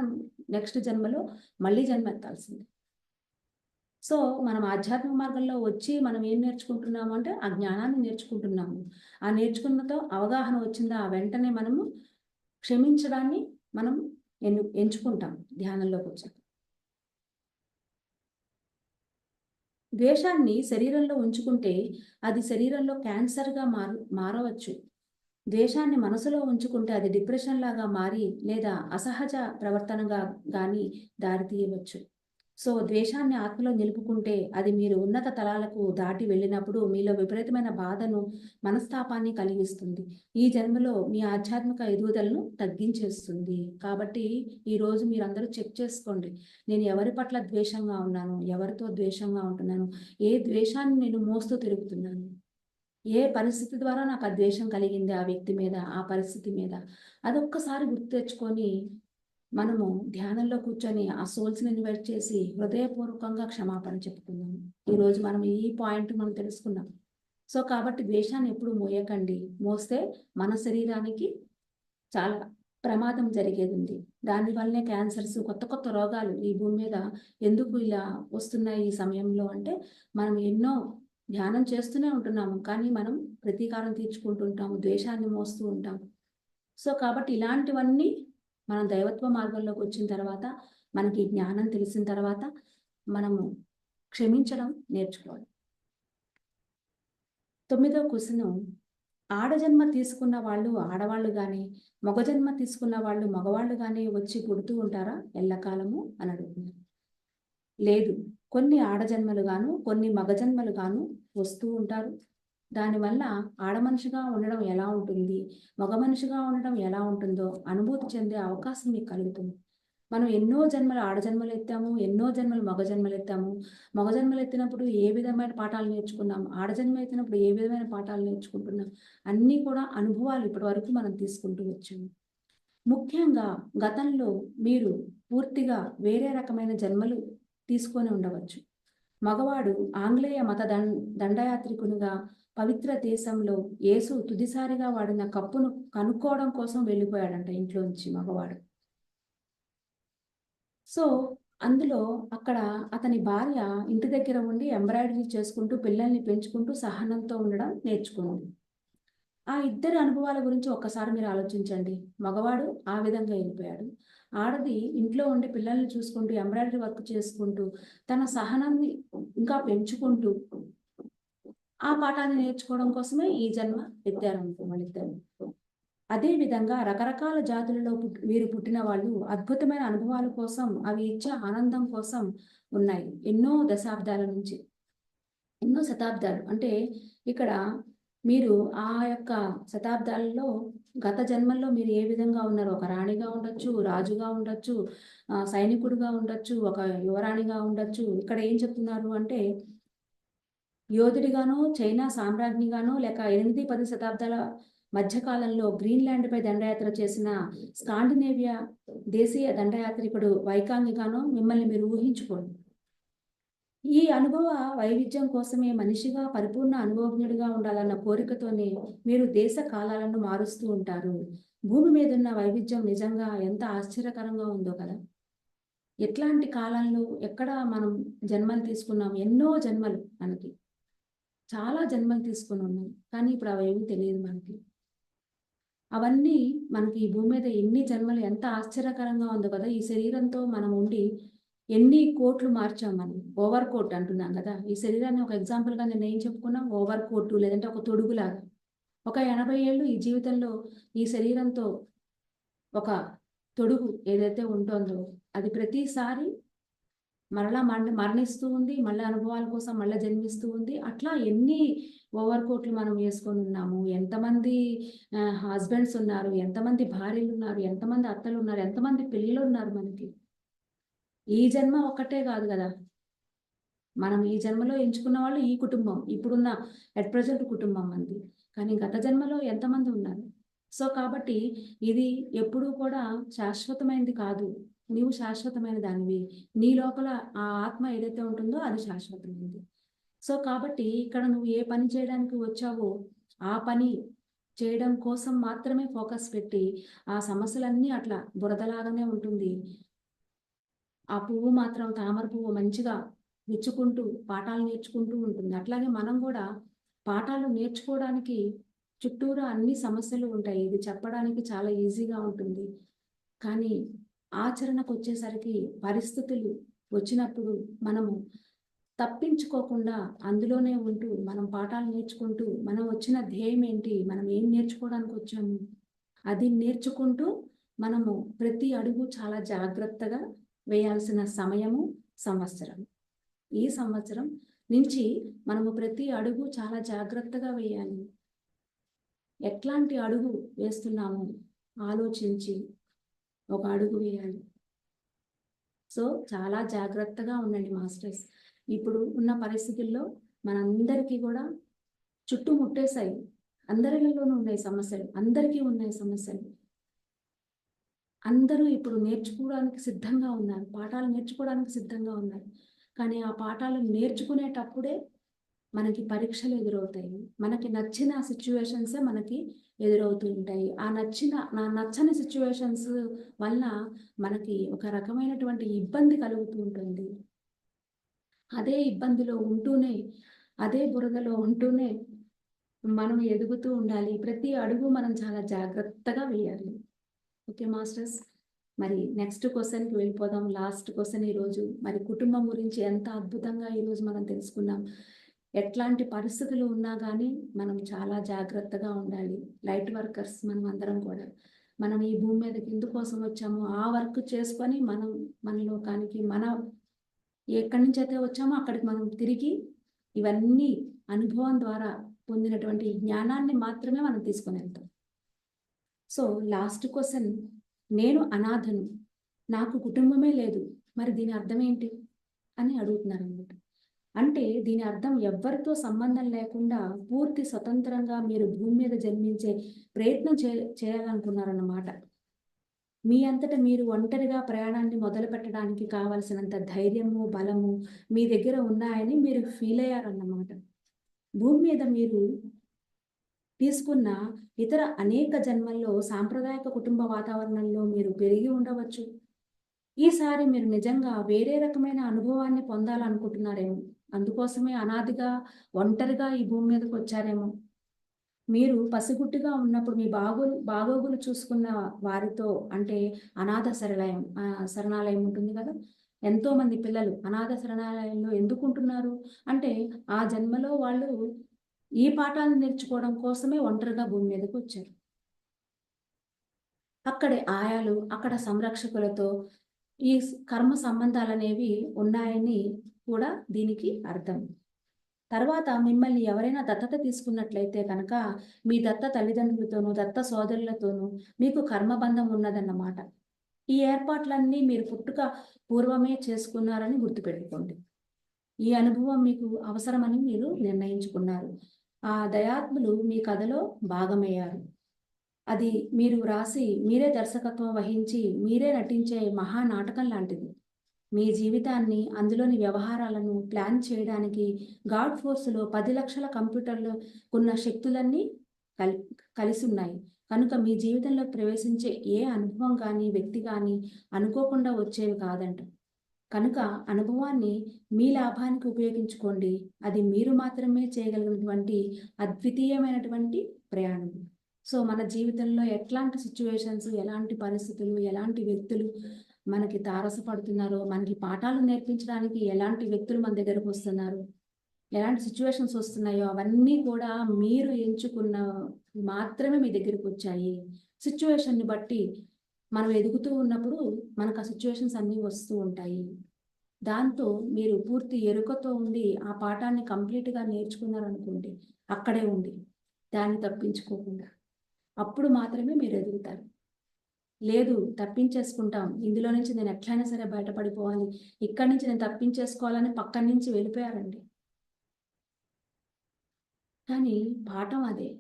నెక్స్ట్ జన్మలో మళ్ళీ జన్మ ఎత్తాల్సింది. సో మనం ఆధ్యాత్మిక మార్గంలో వచ్చి మనం ఏం నేర్చుకుంటున్నాము అంటే ఆ జ్ఞానాన్ని నేర్చుకుంటున్నాము. ఆ నేర్చుకున్నతో అవగాహన వచ్చిందా ఆ వెంటనే మనము క్షమించడాన్ని మనం ఎంచుకుంటాం ధ్యానంలోకి వచ్చాక. ద్వేషాన్ని శరీరంలో ఉంచుకుంటే అది శరీరంలో క్యాన్సర్గా మారవచ్చు. ద్వేషాన్ని మనసులో ఉంచుకుంటే అది డిప్రెషన్ లాగా మారి లేదా అసహజ ప్రవర్తనగా కానీ దారితీయవచ్చు. సో ద్వేషాన్ని ఆత్మలో నిలుపుకుంటే అది మీరు ఉన్నత తలాలకు దాటి వెళ్ళినప్పుడు మీలో విపరీతమైన బాధను, మనస్తాపాన్ని కలిగిస్తుంది. ఈ జన్మలో మీ ఆధ్యాత్మిక ఎదుగుదలను తగ్గించేస్తుంది. కాబట్టి ఈరోజు మీరందరూ చెక్ చేసుకోండి. నేను ఎవరి పట్ల ద్వేషంగా ఉన్నాను? ఎవరితో ద్వేషంగా ఉంటున్నాను? ఏ ద్వేషాన్ని నేను మోస్తూ తిరుగుతున్నాను? ఏ పరిస్థితి ద్వారా నాకు ఆ ద్వేషం కలిగింది ఆ వ్యక్తి మీద, ఆ పరిస్థితి మీద? అదొక్కసారి గుర్తు తెచ్చుకొని మనము ధ్యానంలో కూర్చొని ఆ సోల్స్‌ని ఇన్వైట్ చేసి హృదయపూర్వకంగా క్షమాపణ చెప్పుకుందాం. ఈరోజు మనం ఈ పాయింట్ మనం తెలుసుకున్నాం. సో, కాబట్టి ద్వేషాన్ని ఎప్పుడు మోయకండి. మోస్తే మన శరీరానికి చాలా ప్రమాదం జరిగేదుంది. దానివల్లనే క్యాన్సర్స్, కొత్త కొత్త రోగాలు ఈ భూమి మీద ఎందుకు ఇలా వస్తున్నాయి ఈ సమయంలో అంటే, మనం ఎన్నో ధ్యానం చేస్తూనే ఉంటున్నాము. కానీ మనం ప్రతీకారం తీర్చుకుంటూ ఉంటాము. ద్వేషాన్ని మోస్తూ ఉంటాము. సో, కాబట్టి ఇలాంటివన్నీ మనం దైవత్వ మార్గంలోకి వచ్చిన తర్వాత, మనకి జ్ఞానం తెలిసిన తర్వాత, మనము క్షమించడం నేర్చుకోవాలి. 9వ క్వెషను, ఆడజన్మ తీసుకున్న వాళ్ళు ఆడవాళ్ళు గాని, మగ జన్మ తీసుకున్న వాళ్ళు మగవాళ్ళు గాని వచ్చి పుడుతూ ఉంటారా ఎల్లకాలము అని అడుగుతున్నారు. లేదు. కొన్ని ఆడజన్మలు గాను, కొన్ని మగ జన్మలు గాను వస్తూ ఉంటారు. దానివల్ల ఆడమనిషిగా ఉండడం ఎలా ఉంటుంది, మగ మనిషిగా ఉండడం ఎలా ఉంటుందో అనుభూతి చెందే అవకాశం మీకు కలుగుతుంది. మనం ఎన్నో జన్మలు ఆడజన్మలు ఎత్తాము, ఎన్నో జన్మలు మగ జన్మలు ఎత్తాము. మగ జన్మలు ఎత్తినప్పుడు ఏ విధమైన పాఠాలు నేర్చుకున్నాం, ఆడజన్మ ఎత్తినప్పుడు ఏ విధమైన పాఠాలు నేర్చుకుంటున్నాం, అన్నీ కూడా అనుభవాలు ఇప్పటివరకు మనం తీసుకుంటూ వచ్చాము. ముఖ్యంగా గతంలో మీరు పూర్తిగా వేరే రకమైన జన్మలు తీసుకొని ఉండవచ్చు. మగవాడు ఆంగ్లేయ మత దండయాత్రికునిగా పవిత్ర దేశంలో యేసు తుదిసారిగా వాడిన కప్పును కనుక్కోవడం కోసం వెళ్ళిపోయాడంట ఇంట్లోంచి మగవాడు. సో, అందులో అక్కడ అతని భార్య ఇంటి దగ్గర ఉండి ఎంబ్రాయిడరీ చేసుకుంటూ, పిల్లల్ని పెంచుకుంటూ సహనంతో ఉండడం నేర్చుకుంది. ఆ ఇద్దరి అనుభవాల గురించి ఒక్కసారి మీరు ఆలోచించండి. మగవాడు ఆ విధంగా వెళ్ళిపోయాడు. ఆడది ఇంట్లో ఉండి పిల్లల్ని చూసుకుంటూ, ఎంబ్రాయిడరీ వర్క్ చేసుకుంటూ, తన సహనాన్ని ఇంకా పెంచుకుంటూ, ఆ పాఠాన్ని నేర్చుకోవడం కోసమే ఈ జన్మ ఎత్తారనుకో వాళ్ళిద్దరు. అదే విధంగా రకరకాల జాతులలో వీరు పుట్టిన వాళ్ళు అద్భుతమైన అనుభవాల కోసం, అవి ఇచ్చే ఆనందం కోసం ఉన్నాయి. ఎన్నో దశాబ్దాల నుంచి. ఎన్నో శతాబ్దాలు. అంటే ఇక్కడ మీరు ఆ యొక్క శతాబ్దాలలో గత జన్మల్లో మీరు ఏ విధంగా ఉన్నారో, ఒక రాణిగా ఉండొచ్చు, రాజుగా ఉండొచ్చు, సైనికుడిగా ఉండొచ్చు, ఒక యువరాణిగా ఉండొచ్చు. ఇక్కడ ఏం చెప్తున్నారు అంటే, యోధుడిగానో, చైనా సామ్రాజ్ఞిగానో, లేక 8, 10 శతాబ్దాల మధ్యకాలంలో గ్రీన్‌లాండ్‌పై దండయాత్ర చేసిన స్కాండినేవియా దేశీయ దండయాత్రికుడు వైకాంగిగానో మిమ్మల్ని మీరు ఊహించుకోండి. ఈ అనుభవ వైవిధ్యం కోసమే మనిషిగా పరిపూర్ణ అనుభవజ్ఞుడిగా ఉండాలన్న కోరికతోనే మీరు దేశ కాలాలను మారుస్తూ ఉంటారు. భూమి మీదున్న వైవిధ్యం నిజంగా ఎంత ఆశ్చర్యకరంగా ఉందో కదా! ఎట్లాంటి కాలాల్లో ఎక్కడ మనం జన్మలు తీసుకున్నాం. ఎన్నో జన్మలు మనకి. చాలా జన్మలు తీసుకొని ఉన్నాం. కానీ ఇప్పుడు అవేమీ తెలియదు మనకి. అవన్నీ మనకి ఈ భూమి మీద ఎన్ని జన్మలు ఎంత ఆశ్చర్యకరంగా ఉందో కదా! ఈ శరీరంతో మనం ఉండి ఎన్ని కోట్లు మార్చాం మనం. ఓవర్ కోట్ అంటున్నాం కదా! ఈ శరీరాన్ని ఒక ఎగ్జాంపుల్‌గా నిన్న ఏం చెప్పుకున్నాం? ఓవర్ కోటు లేదంటే ఒక తొడుగులాగా. ఒక 80 ఏళ్ళు ఈ జీవితంలో ఈ శరీరంతో ఒక తొడుగు ఏదైతే ఉంటోందో అది ప్రతిసారి మరలా మరణిస్తూ ఉంది. మళ్ళా అనుభవాల కోసం మళ్ళా జన్మిస్తూ ఉంది. అట్లా ఎన్ని ఓవర్ కోట్లు మనం వేసుకొని ఉన్నాము. ఎంతమంది హస్బెండ్స్ ఉన్నారు, ఎంతమంది భార్యలున్నారు, ఎంతమంది అత్తలున్నారు, ఎంతమంది పిల్లలున్నారు మనకి. ఈ జన్మ ఒక్కటే కాదు గదా! మనం ఈ జన్మలో ఎంచుకున్న వాళ్ళు ఈ కుటుంబం. ఇప్పుడున్న అట్ ప్రెజెంట్ కుటుంబం మనది. కానీ గత జన్మలో ఎంతమంది ఉన్నారు? సో, కాబట్టి ఇది ఎప్పుడూ కూడా శాశ్వతమైనది కాదు. నీవు శాశ్వతమైన దానివి. నీ లోపల ఆ ఆత్మ ఏదైతే ఉంటుందో అది శాశ్వతమైనది. సో, కాబట్టి ఇక్కడ నువ్వు ఏ పని చేయడానికి వచ్చావో, ఆ పని చేయడం కోసం మాత్రమే ఫోకస్ పెట్టి, ఆ సమస్యలన్నీ అట్లా బురదలాగానే ఉంటుంది. ఆ పువ్వు మాత్రం తామర పువ్వు మంచిగా విచ్చుకుంటూ, పాఠాలు నేర్చుకుంటూ ఉంటుంది. అట్లాగే మనం గూడా పాఠాలు నేర్చుకోవడానికి చుట్టూరా అన్ని సమస్యలు ఉంటాయి. ఇది చెప్పడానికి చాలా ఈజీగా ఉంటుంది. కానీ ఆచరణకొచ్చేసరికి పరిస్థితులు వచ్చినప్పుడు మనము తప్పించుకోకుండా అందులోనే ఉంటూ, మనం పాఠాలు నేర్చుకుంటూ, మనం వచ్చిన ధ్యేయం ఏంటి? మనం ఏం నేర్చుకోవడానికొచ్చాము? అది నేర్చుకుంటూ మనము ప్రతి అడుగు చాలా జాగ్రత్తగా వేయాల్సిన సమయము, సంవత్సరం. ఈ సంవత్సరం నుంచి మనము ప్రతి అడుగు చాలా జాగ్రత్తగా వేయాలి. ఎట్లాంటి అడుగు వేస్తున్నాము ఆలోచించి ఒక అడుగు వేయాలి. సో చాలా జాగ్రత్తగా ఉండండి మాస్టర్స్. ఇప్పుడు ఉన్న పరిస్థితుల్లో మనందరికీ కూడా చుట్టుముట్టేశాయి. అందరిలోనూ ఉన్నాయి సమస్యలు, అందరికీ ఉన్నాయి సమస్యలు. అందరూ ఇప్పుడు నేర్చుకోవడానికి సిద్ధంగా ఉన్నారు, పాఠాలు నేర్చుకోవడానికి సిద్ధంగా ఉన్నారు. కానీ ఆ పాఠాలు నేర్చుకునేటప్పుడే మనకి పరీక్షలు ఎదురవుతాయి. మనకి నచ్చిన సిచ్యువేషన్సే మనకి ఎదురవుతూ ఉంటాయి. నచ్చని సిచ్యువేషన్స్ వల్ల మనకి ఒక రకమైనటువంటి ఇబ్బంది కలుగుతూ ఉంటుంది. అదే ఇబ్బందిలో ఉంటూనే, అదే బురదలో ఉంటూనే మనం ఎదుగుతూ ఉండాలి. ప్రతి అడుగు మనం చాలా జాగ్రత్తగా వేయాలి. ఓకే మాస్టర్స్, మరి నెక్స్ట్ క్వశ్చన్కి వెళ్ళిపోదాం. లాస్ట్ క్వశ్చన్ ఈరోజు. మరి కుటుంబం గురించి ఎంత అద్భుతంగా ఈరోజు మనం తెలుసుకున్నాం. ఎట్లాంటి పరిస్థితులు ఉన్నా కానీ మనం చాలా జాగ్రత్తగా ఉండాలి. లైట్ వర్కర్స్ మనం అందరం కూడా. మనం ఈ భూమి మీదకి ఎందుకోసం వచ్చామో ఆ వర్క్ చేసుకొని మన లోకానికి, ఎక్కడి నుంచి అయితే వచ్చామో అక్కడికి మనం తిరిగి ఇవన్నీ అనుభవం ద్వారా పొందినటువంటి జ్ఞానాన్ని మాత్రమే మనం తీసుకొని వెళ్తాం. సో లాస్ట్ క్వశ్చన్, నేను అనాథను, నాకు కుటుంబమే లేదు, మరి దీని అర్థం ఏంటి అని అడుగుతున్నారు అన్నమాట. అంటే దీని అర్థం ఎవ్వరితో సంబంధం లేకుండా పూర్తి స్వతంత్రంగా మీరు భూమి మీద జన్మించే ప్రయత్నం చేయాలనుకున్నారన్నమాట. మీ అంతటా మీరు ఒంటరిగా ప్రయాణాన్ని మొదలు పెట్టడానికి కావలసినంత ధైర్యము, బలము మీ దగ్గర ఉన్నాయని మీరు ఫీల్ అయ్యారన్నమాట. భూమి మీద మీరు తీసుకున్న ఇతర అనేక జన్మల్లో సాంప్రదాయక కుటుంబ వాతావరణంలో మీరు పెరిగి ఉండవచ్చు. ఈసారి మీరు నిజంగా వేరే రకమైన అనుభవాన్ని పొందాలనుకుంటున్నారేమో. అందుకోసమే అనాదిగా ఒంటరిగా ఈ భూమి మీదకి వచ్చారేమో. మీరు పసిగుడ్డిగా ఉన్నప్పుడు మీ బాగోగులు చూసుకున్న వారితో, అంటే అనాథ శరణాలయం ఉంటుంది కదా, ఎంతో మంది పిల్లలు అనాథ శరణాలయంలో ఎందుకు ఉంటున్నారు అంటే ఆ జన్మలో వాళ్ళు ఈ పాఠాలను నేర్చుకోవడం కోసమే ఒంటరిగా భూమి మీదకి వచ్చారు. అక్కడే ఆయాలు, అక్కడ సంరక్షకులతో ఈ కర్మ సంబంధాలు అనేవి ఉన్నాయని కూడా దీనికి అర్థం. తర్వాత మిమ్మల్ని ఎవరైనా దత్తత తీసుకున్నట్లయితే కనుక మీ దత్త తల్లిదండ్రులతోనూ దత్త సోదరులతోనూ మీకు కర్మబంధం ఉన్నదన్నమాట. ఈ ఏర్పాట్లన్నీ మీరు పుట్టుక పూర్వమే చేసుకున్నారని గుర్తుపెట్టుకోండి. ఈ అనుభవం మీకు అవసరమని మీరు నిర్ణయించుకున్నారు. ఆ దయాత్ములు మీ కథలో భాగమయ్యారు. అది మీరు రాసి, మీరే దర్శకత్వం వహించి, మీరే నటించే మహానాటకం లాంటిది. మీ జీవితాన్ని, అందులోని వ్యవహారాలను ప్లాన్ చేయడానికి గాడ్ ఫోర్స్లో 10 లక్షల కంప్యూటర్లు ఉన్న శక్తులన్నీ కలిసి ఉన్నాయి. కనుక మీ జీవితంలో ప్రవేశించే ఏ అనుభవం కానీ, వ్యక్తి కానీ అనుకోకుండా వచ్చేవి కాదంట. కనుక అనుభవాన్ని మీ లాభానికి ఉపయోగించుకోండి. అది మీరు మాత్రమే చేయగలిగినటువంటి అద్వితీయమైనటువంటి ప్రయాణం. సో మన జీవితంలో ఎట్లాంటి సిచ్యువేషన్స్, ఎలాంటి పరిస్థితులు, ఎలాంటి వ్యక్తులు మనకి తారసపడుతున్నారో, మనకి పాఠాలు నేర్పించడానికి ఎలాంటి వ్యక్తులు మన దగ్గరకు వస్తున్నారు, ఎలాంటి సిచ్యువేషన్స్ వస్తున్నాయో అవన్నీ కూడా మీరు ఎంచుకున్న మాత్రమే మీ దగ్గరకు వచ్చాయి. సిచ్యువేషన్ని బట్టి మనం ఎదుగుతూ ఉన్నప్పుడు మనకు ఆ సిచ్యువేషన్స్ అన్నీ వస్తూ ఉంటాయి. దాంతో మీరు పూర్తి ఎరుకతో ఉండి ఆ పాఠాన్ని కంప్లీట్గా నేర్చుకున్నారనుకోండి, అక్కడే ఉండి దాన్ని తప్పించుకోకుండా, అప్పుడు మాత్రమే మీరు ఎదుగుతారు. లేదు తప్పించేసుకుంటాం, ఇందులో నుంచి నేను ఎట్లయినా సరే బయటపడిపోవాలి, ఇక్కడి నుంచి నేను తప్పించేసుకోవాలని పక్కన నుంచి వెళ్ళిపోయారండి. కానీ పాఠం అదే,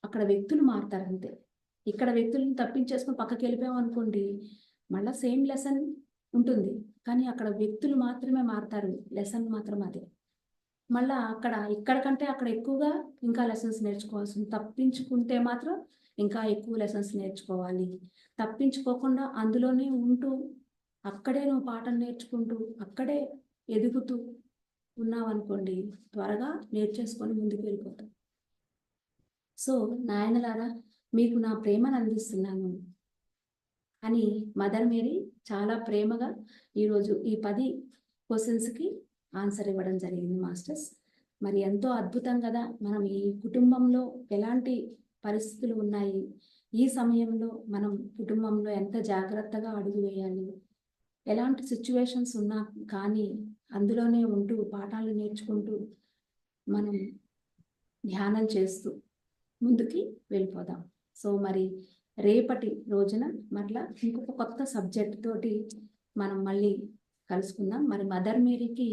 అక్కడ వ్యక్తులు మారుతారు అంతే. ఇక్కడ వ్యక్తులను తప్పించేసుకుని పక్కకి వెళ్ళిపోయాం అనుకోండి, మళ్ళీ సేమ్ లెసన్ ఉంటుంది. కానీ అక్కడ వ్యక్తులు మాత్రమే మారుతారు, లెసన్ మాత్రం అదే. మళ్ళీ ఇక్కడ కంటే అక్కడ ఎక్కువగా ఇంకా లెసన్స్ నేర్చుకోవాల్సింది. తప్పించుకుంటే మాత్రం ఇంకా ఎక్కువ లెసన్స్ నేర్చుకోవాలి. తప్పించుకోకుండా అందులోనే ఉంటూ అక్కడే నువ్వు పాఠం నేర్చుకుంటూ అక్కడే ఎదుగుతూ ఉన్నావనుకోండి, త్వరగా నేర్చేసుకొని ముందుకు వెళ్ళిపోతాం. సో నాయనలారా, మీకు నా ప్రేమను అందిస్తున్నాను అని మదర్ మేరీ చాలా ప్రేమగా ఈరోజు ఈ 10 క్వశ్చన్స్కి ఆన్సర్ ఇవ్వడం జరిగింది మాస్టర్స్. మరి ఎంతో అద్భుతం కదా. మనం ఈ కుటుంబంలో ఎలాంటి పరిస్థితులు ఉన్నాయి, ఈ సమయంలో మనం కుటుంబంలో ఎంత జాగ్రత్తగా అడుగు వేయాలి, ఎలాంటి సిచ్యువేషన్స్ ఉన్నా కానీ అందులోనే ఉంటూ పాఠాలు నేర్చుకుంటూ మనం ధ్యానం చేస్తూ ముందుకి వెళ్ళిపోదాం. సో మరి రేపటి రోజున మరలా ఇంకొక కొత్త సబ్జెక్ట్ తోటి మనం మళ్ళీ కలుసుకుందాం. మరి మదర్ మేరీకి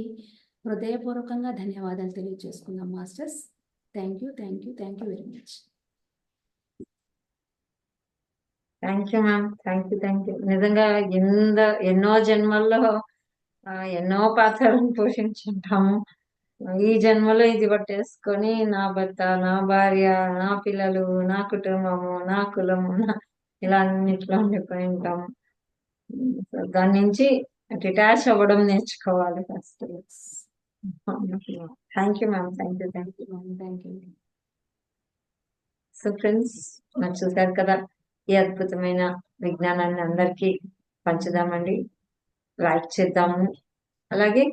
హృదయపూర్వకంగా ధన్యవాదాలు తెలియజేసుకుందాం masters. Thank you very much. Thank you ma'am. Thank you. నిజంగా ఎన్నో జన్మల్లో ఎన్నో పాత్రలను పోషించుంటాము. ఈ జన్మలో ఇది పట్టేసుకొని నా భర్త, నా భార్య, నా పిల్లలు, నా కుటుంబము, నా కులము, ఇలా అన్నిట్లో ఉండిపోయి ఉంటాము. సో దాని నుంచి డిటాచ్ అవ్వడం నేర్చుకోవాలి first. Thank you ma'am. Thank you. So friends, మరి చూశారు కదా, ఈ అద్భుతమైన విజ్ఞానాన్ని అందరికీ పంచుదామండి. లైక్ చేద్దాము. అలాగే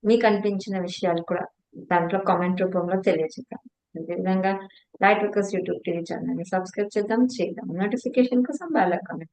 మీకు అనిపించిన విషయాలు కూడా దాంట్లో కామెంట్ రూపంలో తెలియజేద్దాం. అదేవిధంగా light workers YouTube TV channel ని సబ్స్క్రైబ్ చేద్దాం. నోటిఫికేషన్ కోసం బెల్ ఐకాన్